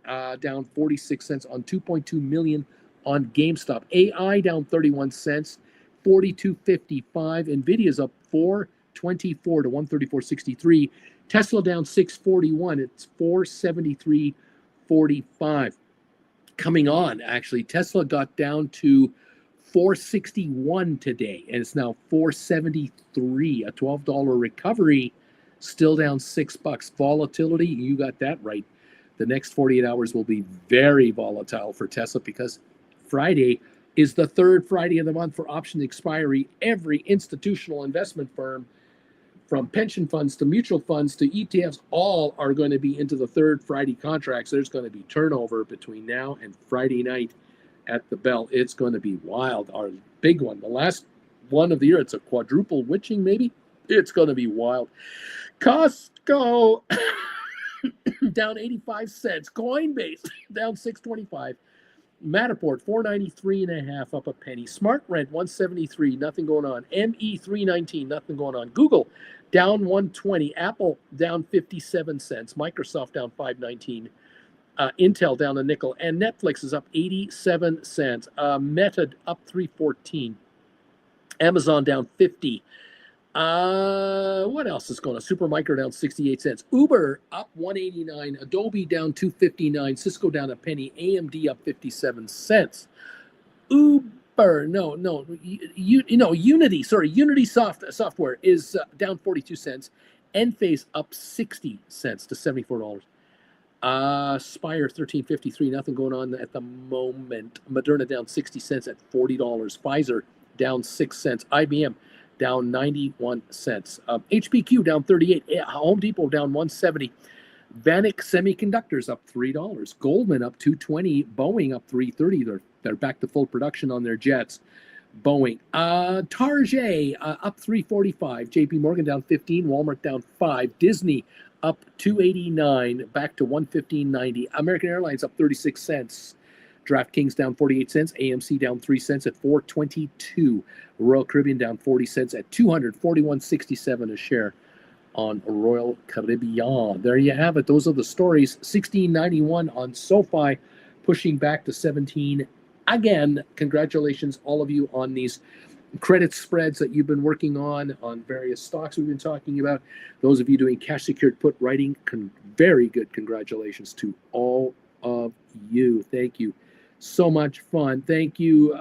down 46 cents on 2.2 million on GameStop. AI down 31 cents, 42.55. NVIDIA's up 4.24 to 134.63. Tesla down 6.41. It's 473.45. Coming on, actually, Tesla got down to 461 today, and it's now 473, a $12 recovery, still down $6. Volatility, you got that right. The next 48 hours will be very volatile for Tesla because Friday is the third Friday of the month for option expiry. Every institutional investment firm, from pension funds to mutual funds to ETFs, all are going to be into the third Friday contracts. There's going to be turnover between now and Friday night at the bell. It's going to be wild. Our big one, the last one of the year, it's a quadruple witching maybe. It's going to be wild. Costco down 85 cents. Coinbase down 6.25. Matterport 493.5, up a penny. Smart Rent 173, nothing going on. ME 319, nothing going on. Google down 120. Apple down 57 cents. Microsoft down 519. Intel down a nickel, and Netflix is up 87 cents. Meta up 314. Amazon down 50. What else is going on? Supermicro down 68 cents. Uber up 189. Adobe down 259. Cisco down a penny. AMD up 57 cents. Unity Software is down 42 cents. Enphase up 60 cents to $74. Spire 13.53, nothing going on at the moment. Moderna down 60 cents at $40. Pfizer down 6 cents. IBM down 91 cents. HPQ down 38. Home Depot down 170. Vanik Semiconductors up $3. Goldman up 220. Boeing up 330. They're back to full production on their jets. Boeing. Target up 345. JP Morgan down 15. Walmart down 5. Disney up 289, back to 115.90. American Airlines up 36 cents. DraftKings down 48 cents. AMC down 3 cents at 422. Royal Caribbean down 40 cents at 241.67 a share on Royal Caribbean. There you have it. Those are the stories. 16.91 on SOFI, pushing back to 17 again. Congratulations, all of you, on these credit spreads that you've been working on various stocks we've been talking about. Those of you doing cash secured put writing, very good congratulations to all of you. Thank you. So much fun. Thank you.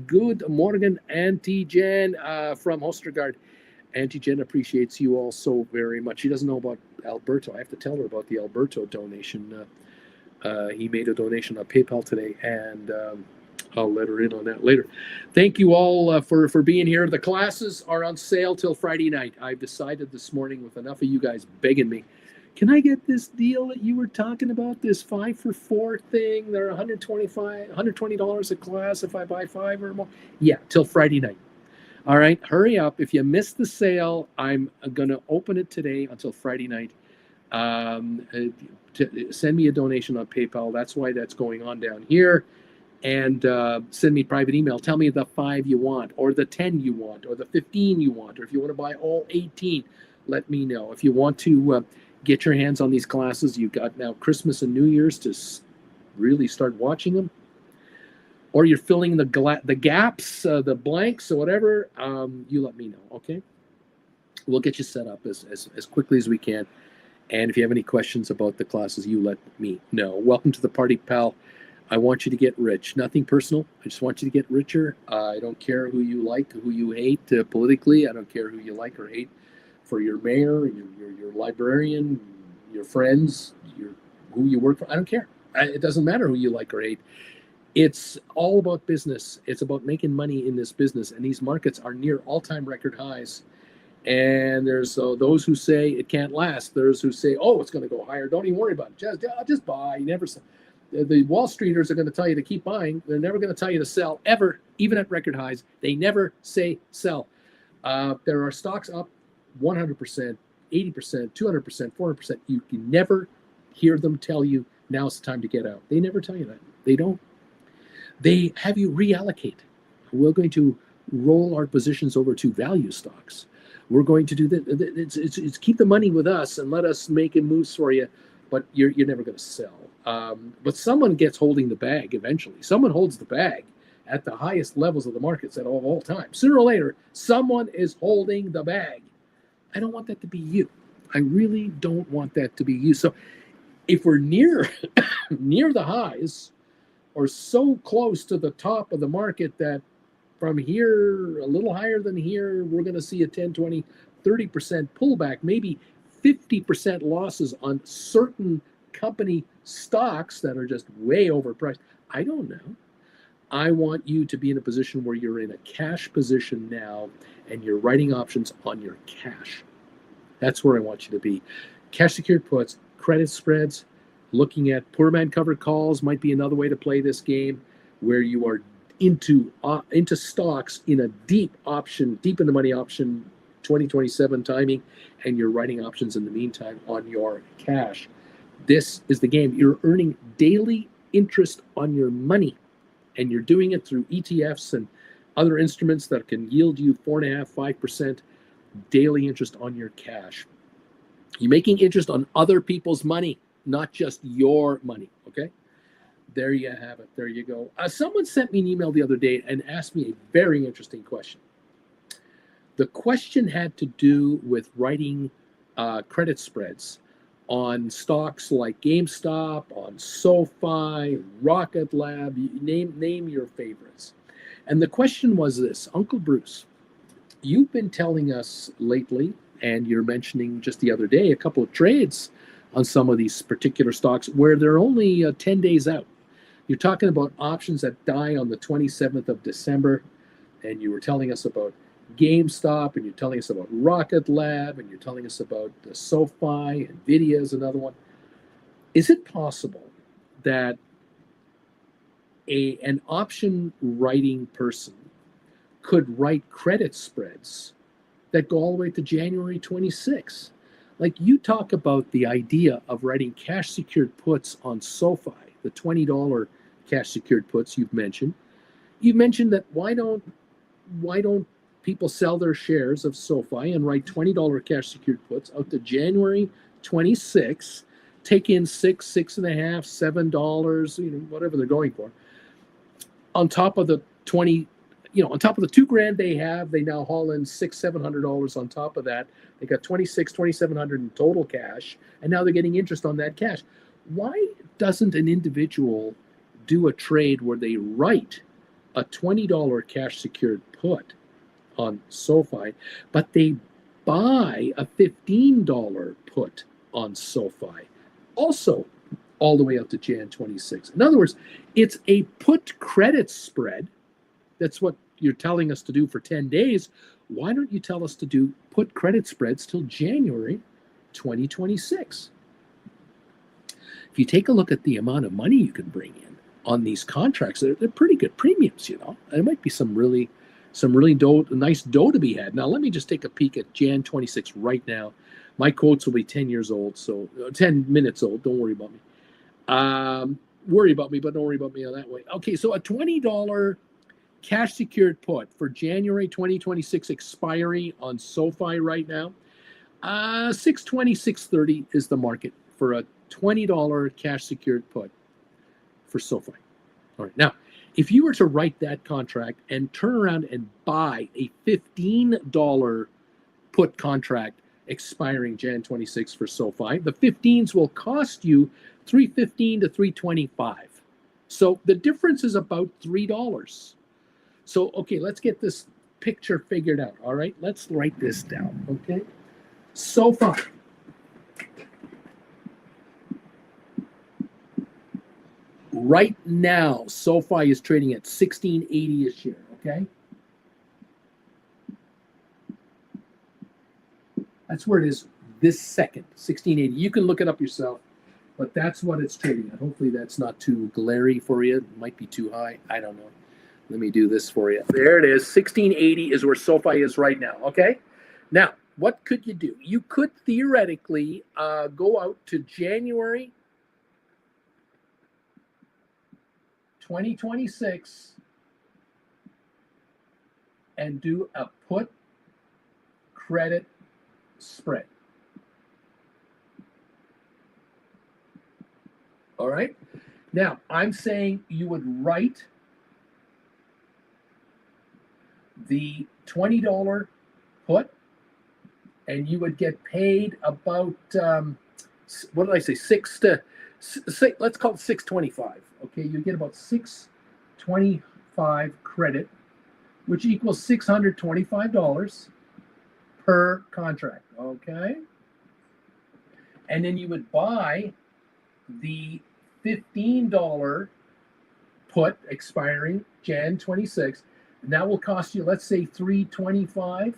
Good morning, Auntie Jen from Hostergaard. Auntie Jen appreciates you all so very much. She doesn't know about Alberto. I have to tell her about the Alberto donation. He made a donation on PayPal today, and I'll let her in on that later. Thank you all for being here. The classes are on sale till Friday night. I've decided this morning, with enough of you guys begging me, can I get this deal that you were talking about, this 5 for 4 thing? They're $120 a class if I buy 5 or more. Yeah, till Friday night. All right, hurry up. If you missed the sale, I'm going to open it today until Friday night. Send me a donation on PayPal. That's why that's going on down here. And send me private email. Tell me the 5 you want, or the 10 you want, or the 15 you want, or if you want to buy all 18, let me know. If you want to get your hands on these classes, you've got now Christmas and New Year's to really start watching them. Or you're filling the gaps, the blanks, or whatever, you let me know, okay? We'll get you set up as quickly as we can. And if you have any questions about the classes, you let me know. Welcome to the party, pal. I want you to get rich. Nothing personal. I just want you to get richer. I don't care who you like, who you hate politically. I don't care who you like or hate for your mayor, your librarian, your friends, who you work for. I don't care. It doesn't matter who you like or hate. It's all about business. It's about making money in this business. And these markets are near all-time record highs. And there's those who say it can't last. There's who say, oh, it's going to go higher. Don't even worry about it. Just buy. You never. The Wall Streeters are going to tell you to keep buying. They're never going to tell you to sell, ever, even at record highs. They never say sell. There are stocks up 100%, 80%, 200%, 400%. You can never hear them tell you now's the time to get out. They never tell you that. They don't. They have you reallocate. We're going to roll our positions over to value stocks. We're going to do that. It's keep the money with us and let us make moves for you, but you're never going to sell. But someone gets holding the bag eventually. Someone holds the bag at the highest levels of the markets at all time. Sooner or later, someone is holding the bag. I don't want that to be you. I really don't want that to be you. So if we're near the highs or so close to the top of the market that from here, a little higher than here, we're going to see a 10, 20, 30% pullback, maybe 50% losses on certain company stocks that are just way overpriced. I don't know. I want you to be in a position where you're in a cash position now and you're writing options on your cash. That's where I want you to be. Cash secured puts, credit spreads, looking at poor man covered calls might be another way to play this game, where you are into stocks in a deep in the money option 2027 timing, and you're writing options in the meantime on your cash. This is the game. You're earning daily interest on your money, and you're doing it through ETFs and other instruments that can yield you 4.5%, 5% daily interest on your cash. You're making interest on other people's money, not just your money, okay? There you have it. There you go. Someone sent me an email the other day and asked me a very interesting question. The question had to do with writing credit spreads on stocks like GameStop, on SoFi, Rocket Lab, name your favorites. And the question was this: Uncle Bruce, you've been telling us lately, and you're mentioning just the other day, a couple of trades on some of these particular stocks where they're only 10 days out. You're talking about options that die on the 27th of December, and you were telling us about GameStop, and you're telling us about Rocket Lab, and you're telling us about the SoFi, Nvidia is another one. Is it possible that an option writing person could write credit spreads that go all the way to January 26? Like, you talk about the idea of writing cash secured puts on SoFi, the $20 cash secured puts you've mentioned. You mentioned that why don't people sell their shares of SoFi and write $20 cash secured puts out to January 26, take in $6.5, $7, whatever they're going for, on top of the 20, on top of the $2,000 they have, they now haul in $600-700 on top of that. They got $2,700 in total cash, and now they're getting interest on that cash. Why doesn't an individual do a trade where they write a $20 cash secured put on SoFi, but they buy a $15 put on SoFi, also all the way up to Jan 26? In other words, it's a put credit spread. That's what you're telling us to do for 10 days. Why don't you tell us to do put credit spreads till January 2026? If you take a look at the amount of money you can bring in on these contracts, they're pretty good premiums, There might be some really nice dough to be had. Now, let me just take a peek at Jan 26 right now. My quotes will be 10 years old, so 10 minutes old. Don't worry about me. Worry about me, but don't worry about me on that way. Okay, so a $20 cash secured put for January 2026 expiry on SoFi right now, $620, $630 is the market for a $20 cash secured put for SoFi. All right, now, if you were to write that contract and turn around and buy a $15 put contract expiring Jan 26 for SoFi, the 15s will cost you $315 to $325. So the difference is about $3. So, okay, let's get this picture figured out. All right, let's write this down. Okay, SoFi. Right now, SoFi is trading at $16.80 a share. Okay, that's where it is this second, $16.80. You can look it up yourself, but that's what it's trading at. Hopefully, that's not too glary for you. It might be too high. I don't know. Let me do this for you. There it is. $16.80 is where SoFi is right now. Okay. Now, what could you do? You could theoretically go out to January 2026 and do a put credit spread. All right. Now, I'm saying you would write the $20 put, and you would get paid about what did I say? Let's call it $625. Okay, you get about $625 credit, which equals $625 per contract. Okay, and then you would buy the $15 put expiring Jan 26. And that will cost you, let's say, $325.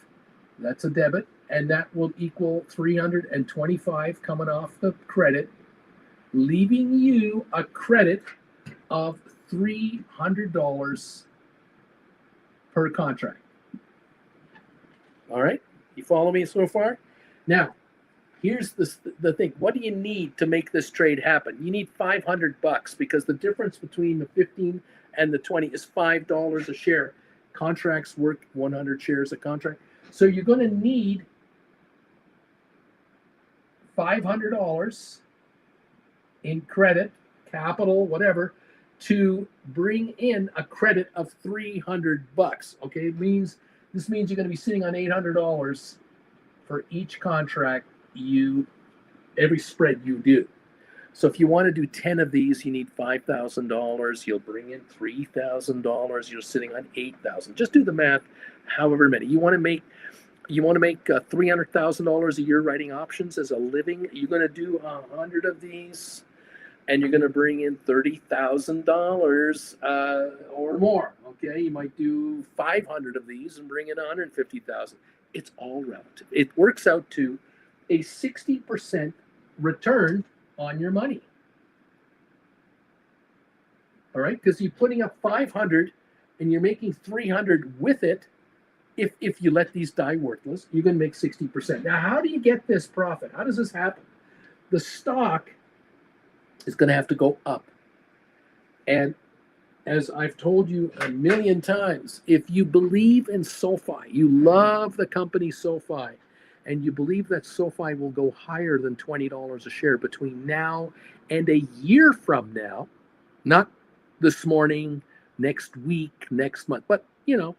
That's a debit, and that will equal $325 coming off the credit, leaving you a credit of $300 per contract. All right, you follow me so far? Now, here's the thing. What do you need to make this trade happen? You need $500 because the difference between the 15 and the 20 is $5 a share. Contracts work 100 shares a contract. So you're going to need $500 in credit, capital, whatever, to bring in a credit of $300. Okay, this means you're going to be sitting on $800 for each contract every spread you do. So if you want to do 10 of these, you need $5,000. You'll bring in $3,000. You're sitting on $8,000. Just do the math. However many you want to make. You want to make $300,000 a year writing options as a living. You're going to do 100 of these. and you're going to bring in $30,000 or more. Okay, you might do 500 of these and bring in 150,000. It's all relative. It works out to a 60% return on your money. All right, because you're putting up 500 and you're making 300 with it. If you let these die worthless, you're going to make 60%. Now, how do you get this profit? How does this happen? The stock is going to have to go up. And as I've told you a million times, if you believe in SOFI, you love the company SOFI, and you believe that SOFI will go higher than $20 a share between now and a year from now, not this morning, next week, next month, but the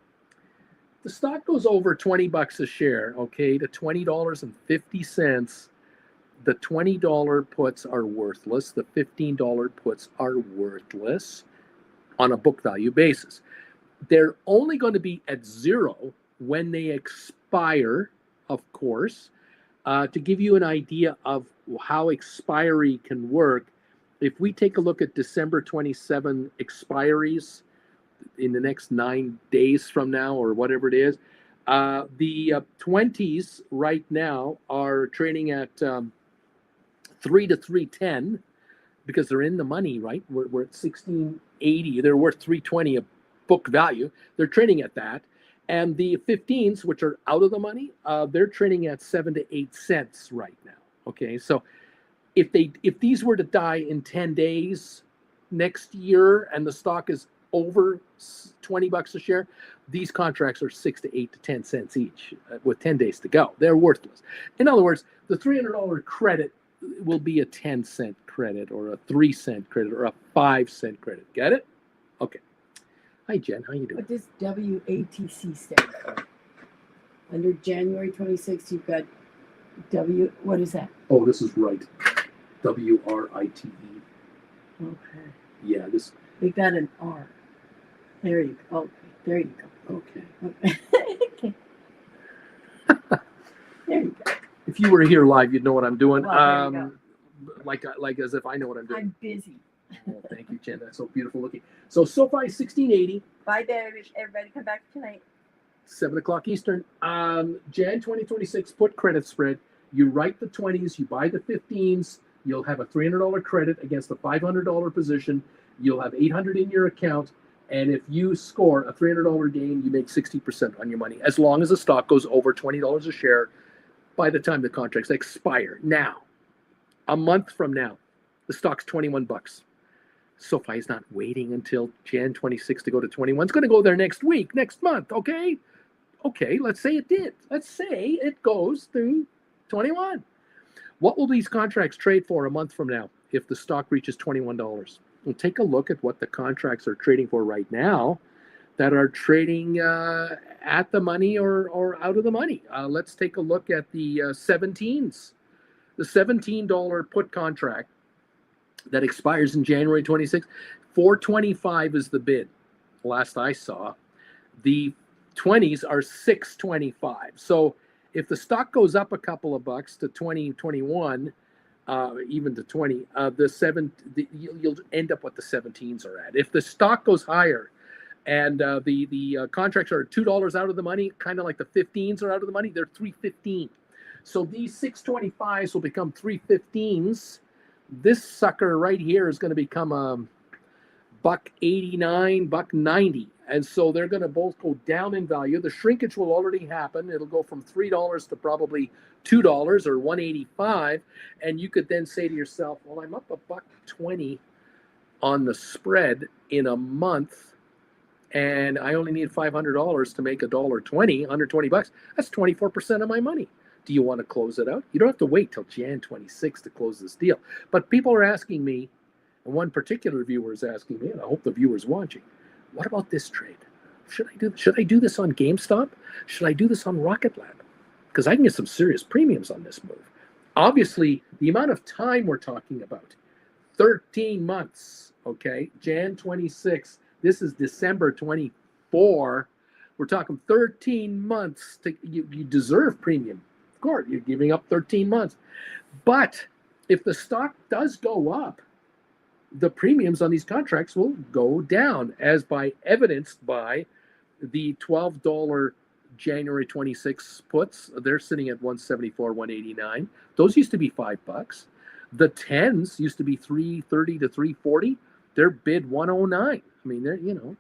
stock goes over $20 a share, okay, to $20.50. The $20 puts are worthless. The $15 puts are worthless on a book value basis. They're only going to be at zero when they expire, of course. To give you an idea of how expiry can work, if we take a look at December 27 expiries in the next 9 days from now or whatever it is, the 20s right now are trading at 3 to 310 because they're in the money, right? We're at 1680. They're worth 320 a book value. They're trading at that. And the 15s, which are out of the money, they're trading at 7 to 8 cents right now. Okay, so if these were to die in 10 days next year and the stock is over $20 a share, these contracts are 6 to 8 to 10 cents each with 10 days to go. They're worthless. In other words, the $300 credit will be a 10-cent credit or a 3-cent credit or a 5-cent credit. Get it? Okay. Hi, Jen. How you doing? What does WATC stand for? Under January 26th, you've got what is that? Oh, this is right. WRITE. Okay. Yeah, this. We got an R. There you go. Okay. There you go. Okay. Okay. There you go. If you were here live, you'd know what I'm doing. Well, there you Like as if I know what I'm doing. I'm busy. Oh, thank you, Jen. That's so beautiful looking. So SoFi 1680. Bye, baby. Everybody come back tonight. 7 o'clock Eastern. Jan 2026 put credit spread. You write the 20s, you buy the 15s, you'll have a $300 credit against a $500 position. You'll have $800 in your account. And if you score a $300 gain, you make 60% on your money, as long as the stock goes over $20 a share by the time the contracts expire. Now, a month from now, the stock's $21. SoFi is not waiting until Jan 26 to go to 21. It's going to go there next week, next month, okay? Okay, let's say it did. Let's say it goes through 21. What will these contracts trade for a month from now if the stock reaches $21? We'll take a look at what the contracts are trading for right now that are trading at the money or out of the money. Let's take a look at the 17s. The $17 put contract that expires in January 26th, $425 is the bid. Last I saw, the 20s are $625. So if the stock goes up a couple of bucks to 2021, even to 20, you'll end up what the 17s are at. If the stock goes higher and the contracts are $2 out of the money, kind of like the 15s are out of the money, they're $315. So these 625s will become 315s. This sucker right here is going to become a $1.89, $1.90. And so they're going to both go down in value. The shrinkage will already happen. It'll go from $3 to probably $2 or $1.85. And you could then say to yourself, well, I'm up $1.20 on the spread in a month, and I only need $500 to make $1.20, $120. That's 24% of my money. Do you want to close it out? You don't have to wait till Jan 26 to close this deal. But people are asking me, and one particular viewer is asking me, and I hope the viewer's watching, what about this trade? Should I do this on GameStop? Should I do this on Rocket Lab? Because I can get some serious premiums on this move. Obviously, the amount of time we're talking about, 13 months, okay? Jan 26, this is December 24. We're talking 13 months. You deserve premium. Of course, you're giving up 13 months. But if the stock does go up, the premiums on these contracts will go down, as by evidenced by the $12 January 26 puts. They're sitting at 174, 189. Those used to be $5. The 10s used to be 330 to 340. They're bid 109. I mean,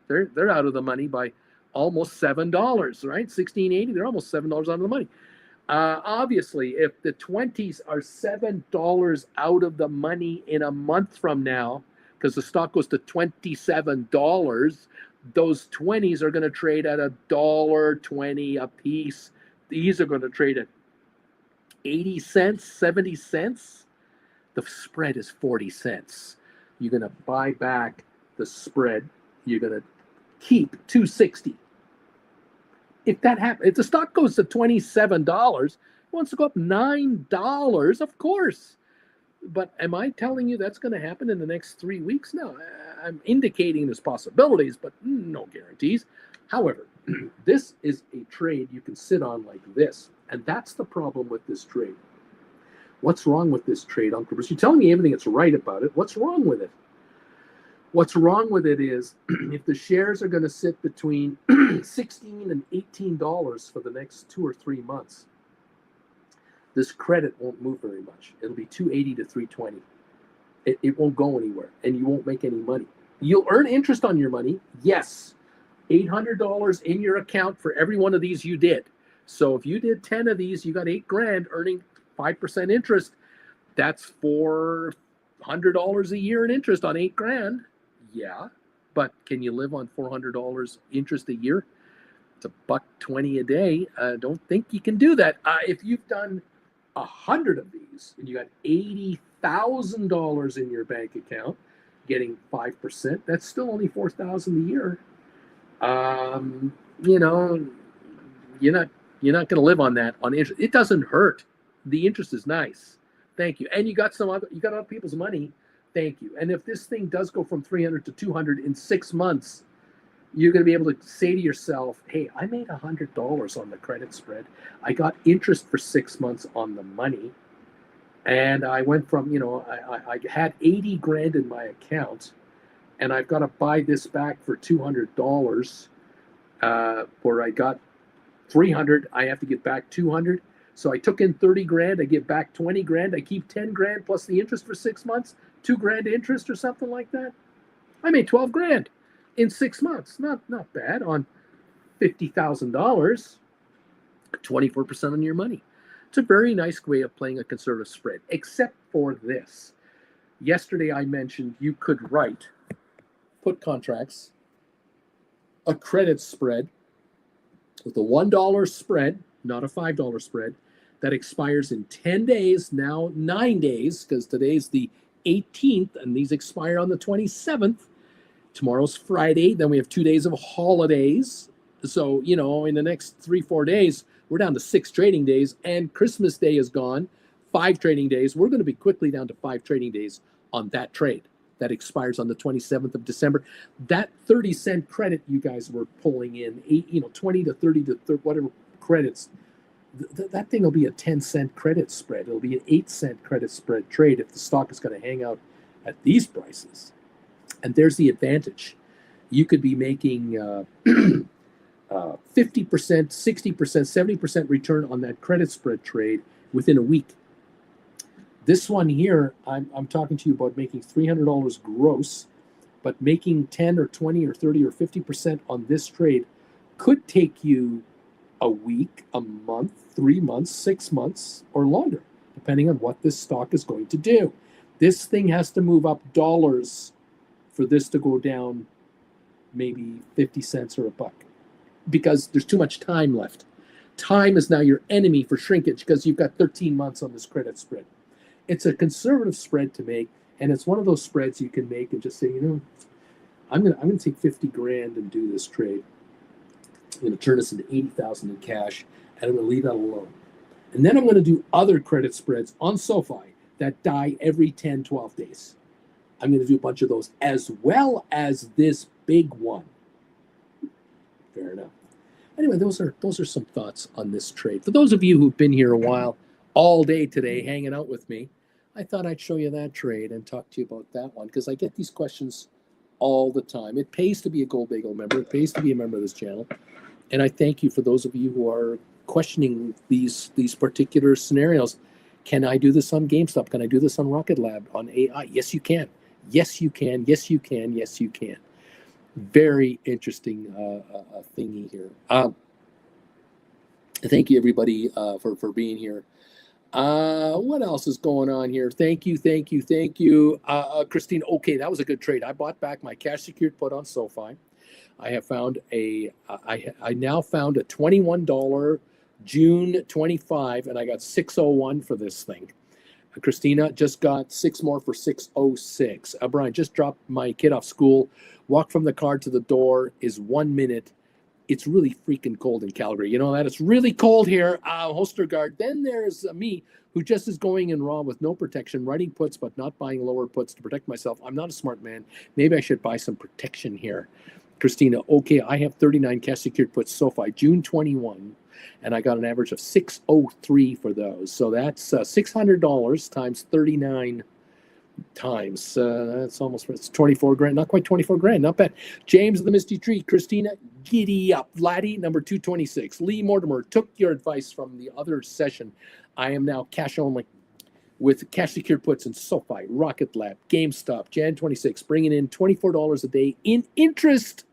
they're out of the money by almost $7, right? 1680. They're almost $7 out of the money. Obviously, if the 20s are $7 out of the money in a month from now, because the stock goes to $27, those 20s are going to trade at $1.20 a piece. These are going to trade at 80 cents, 70 cents. The spread is 40 cents. You're going to buy back the spread. You're going to keep 260. If that happens, if the stock goes to $27, it wants to go up $9, of course. But am I telling you that's going to happen in the next 3 weeks? No, I'm indicating there's possibilities, but no guarantees. However, this is a trade you can sit on like this. And that's the problem with this trade. What's wrong with this trade, Uncle Bruce? You're telling me everything that's right about it. What's wrong with it? What's wrong with it is if the shares are going to sit between $16 and $18 for the next 2 or 3 months, this credit won't move very much. It'll be 280 to 320. It won't go anywhere, and you won't make any money. You'll earn interest on your money, yes. $800 in your account for every one of these you did. So if you did 10 of these, you got $8,000 earning 5% interest. That's $400 a year in interest on $8,000. Yeah, but can you live on $400 interest a year? It's $1.20 a day. I don't think you can do that. If you've done 100 of these and you got $80,000 in your bank account, getting 5%, that's still only $4,000 a year. You're not going to live on that on interest. It doesn't hurt. The interest is nice. Thank you. And you got other people's money. Thank you. And if this thing does go from 300 to 200 in 6 months, you're going to be able to say to yourself, hey, I made $100 on the credit spread. I got interest for 6 months on the money. And I went from, I had $80,000 in my account, and I've got to buy this back for $200, where I got 300, I have to get back 200. So I took in 30 grand, I get back 20 grand, I keep 10 grand plus the interest for 6 months, 2 grand interest or something like that. I made 12 grand in 6 months. Not bad on $50,000, 24% on your money. It's a very nice way of playing a conservative spread, except for this. Yesterday I mentioned you could write put contracts, a credit spread with a $1 spread, not a $5 spread, that expires in 10 days, now 9 days, because today's the 18th, and these expire on the 27th. Tomorrow's Friday, then we have 2 days of holidays. So, in the next 3-4 days, we're down to 6 trading days, and Christmas Day is gone, 5 trading days. We're going to be quickly down to 5 trading days on that trade. That expires on the 27th of December. That 30-cent credit you guys were pulling in, 20 to 30 to 30, whatever credits, that thing will be a 10-cent credit spread. It'll be an 8-cent credit spread trade if the stock is going to hang out at these prices. And there's the advantage. You could be making 50%, 60%, 70% return on that credit spread trade within a week. This one here, I'm talking to you about making $300 gross, but making 10 or 20 or 30 or 50% on this trade could take you a week, a month, 3 months, 6 months, or longer, depending on what this stock is going to do. This thing has to move up dollars for this to go down maybe 50 cents or a buck, because there's too much time left. Time is now your enemy for shrinkage because you've got 13 months on this credit spread. It's a conservative spread to make, and it's one of those spreads you can make and just say, I'm gonna take 50 grand and do this trade. I'm gonna turn this into 80,000 in cash, and I'm gonna leave that alone. And then I'm gonna do other credit spreads on SOFI that die every 10, 12 days. I'm gonna do a bunch of those as well as this big one. Fair enough. Anyway, those are some thoughts on this trade. For those of you who've been here a while, all day today, hanging out with me, I thought I'd show you that trade and talk to you about that one because I get these questions all the time. It pays to be a Gold Bagel member. It pays to be a member of this channel. And I thank you for those of you who are questioning these particular scenarios. Can I do this on GameStop? Can I do this on Rocket Lab, on AI? Yes, you can. Yes, you can. Yes, you can. Yes, you can. Very interesting thingy here. Thank you, everybody, for being here. What else is going on here? Thank you. Christine, okay, that was a good trade. I bought back my cash secured put on SoFi. I have found I now found a $21 June 25, and I got 601 for this thing. Christina just got 6 more for 606. Brian, just dropped my kid off school. Walk from the car to the door is 1 minute. It's really freaking cold in Calgary. You know that? It's really cold here. Holster guard. Then there's me, who just is going in raw with no protection, writing puts but not buying lower puts to protect myself. I'm not a smart man. Maybe I should buy some protection here. Christina, okay, I have 39 cash secured puts SoFi, June 21, and I got an average of 603 for those. So that's $600 times 39 times. That's almost, it's 24 grand, not quite 24 grand, not bad. James of the Misty Tree, Christina, giddy up. Laddie, number 226. Lee Mortimer, took your advice from the other session. I am now cash only with cash secured puts in SoFi, Rocket Lab, GameStop, Jan 26, bringing in $24 a day in interest.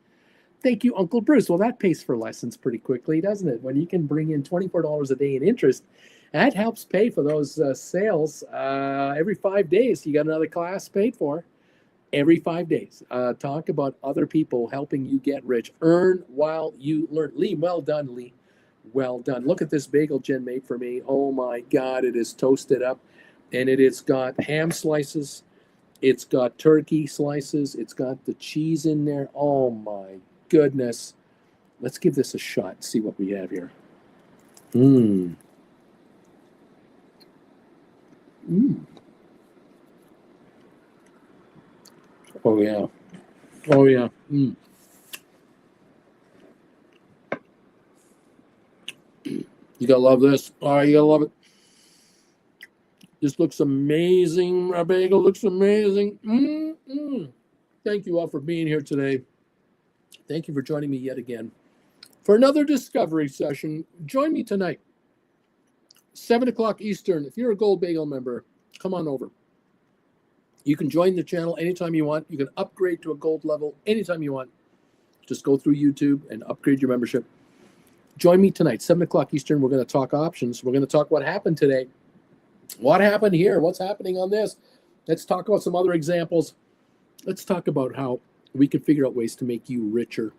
Thank you, Uncle Bruce. Well, that pays for lessons pretty quickly, doesn't it? When you can bring in $24 a day in interest, that helps pay for those sales. Every 5 days, you got another class paid for. Every 5 days. Talk about other people helping you get rich. Earn while you learn. Lee, well done, Lee. Well done. Look at this bagel Jen made for me. Oh, my God. It is toasted up. And it's got ham slices. It's got turkey slices. It's got the cheese in there. Oh, my goodness. Let's give this a shot and see what we have here. Oh, yeah. Oh, yeah. You gotta love this. Oh, you gotta love it. This looks amazing. Our bagel looks amazing. Thank you all for being here today. Thank you for joining me yet again for another discovery session. Join me tonight, 7 o'clock Eastern. If you're a Gold Bagel member, come on over. You can join the channel anytime you want. You can upgrade to a gold level anytime you want. Just go through YouTube and upgrade your membership. Join me tonight, 7 o'clock Eastern. We're going to talk options. We're going to talk what happened today. What happened here? What's happening on this? Let's talk about some other examples. Let's talk about how we can figure out ways to make you richer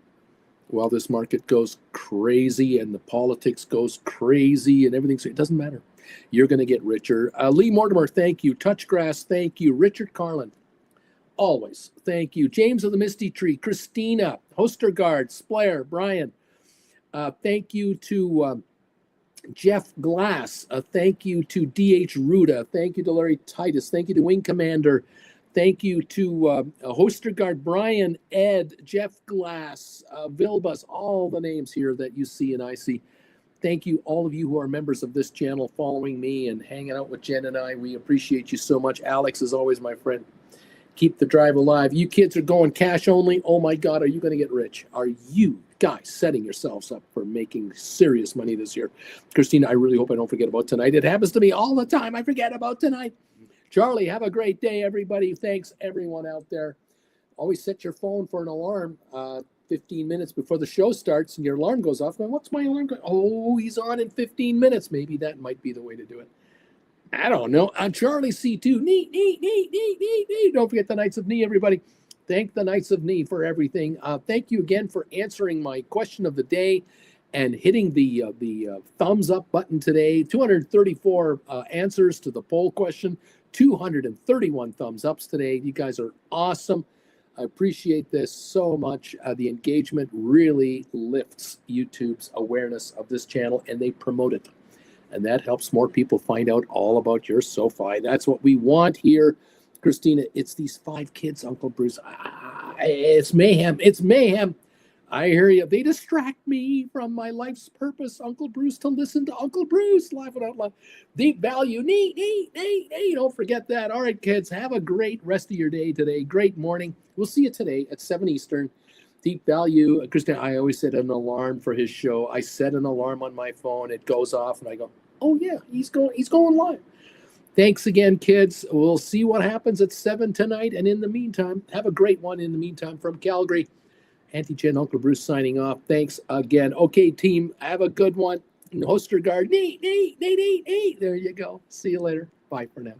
while this market goes crazy and the politics goes crazy and everything. So it doesn't matter. You're going to get richer. Lee Mortimer, thank you. Touchgrass, thank you. Richard Carlin, always, thank you. James of the Misty Tree, Christina, Hostergaard, Splair, Brian. Thank you to Jeff Glass. Thank you to D.H. Ruda. Thank you to Larry Titus. Thank you to Wing Commander. Thank you to Hostergaard, Brian, Ed, Jeff Glass, Vilbus, all the names here that you see and I see. Thank you, all of you who are members of this channel, following me and hanging out with Jen and I. We appreciate you so much. Alex is always my friend. Keep the drive alive. You kids are going cash only. Oh my God, are you going to get rich? Are you guys setting yourselves up for making serious money this year? Christina, I really hope I don't forget about tonight. It happens to me all the time. I forget about tonight. Charlie, have a great day, everybody. Thanks, everyone out there. Always set your phone for an alarm 15 minutes before the show starts, and your alarm goes off. Going, what's my alarm going? Oh, he's on in 15 minutes. Maybe that might be the way to do it. I don't know. Charlie C2. Neat. Don't forget the Knights of Knee, everybody. Thank the Knights of Knee for everything. Thank you again for answering my question of the day and hitting the thumbs up button today. 234 answers to the poll question. 231 thumbs ups today. You guys are awesome. I appreciate this so much. The engagement really lifts YouTube's awareness of this channel, and they promote it. And that helps more people find out all about your SoFi. That's what we want here. Christina, it's these 5 kids, Uncle Bruce. It's mayhem. It's mayhem. I hear you. They distract me from my life's purpose, Uncle Bruce, to listen to Uncle Bruce laughing out loud. Deep value, neat, neat, neat, neat. Don't forget that. All right, kids, have a great rest of your day today. Great morning. We'll see you today at 7 Eastern. Deep value. Kristen, I always set an alarm for his show. I set an alarm on my phone. It goes off, and I go, oh yeah, he's going live. Thanks again, kids. We'll see what happens at 7 tonight. And in the meantime, have a great one in the meantime from Calgary. Auntie Jen, Uncle Bruce signing off. Thanks again. Okay, team, have a good one. Hostergaard, neat, neat, neat, neat, neat. There you go. See you later. Bye for now.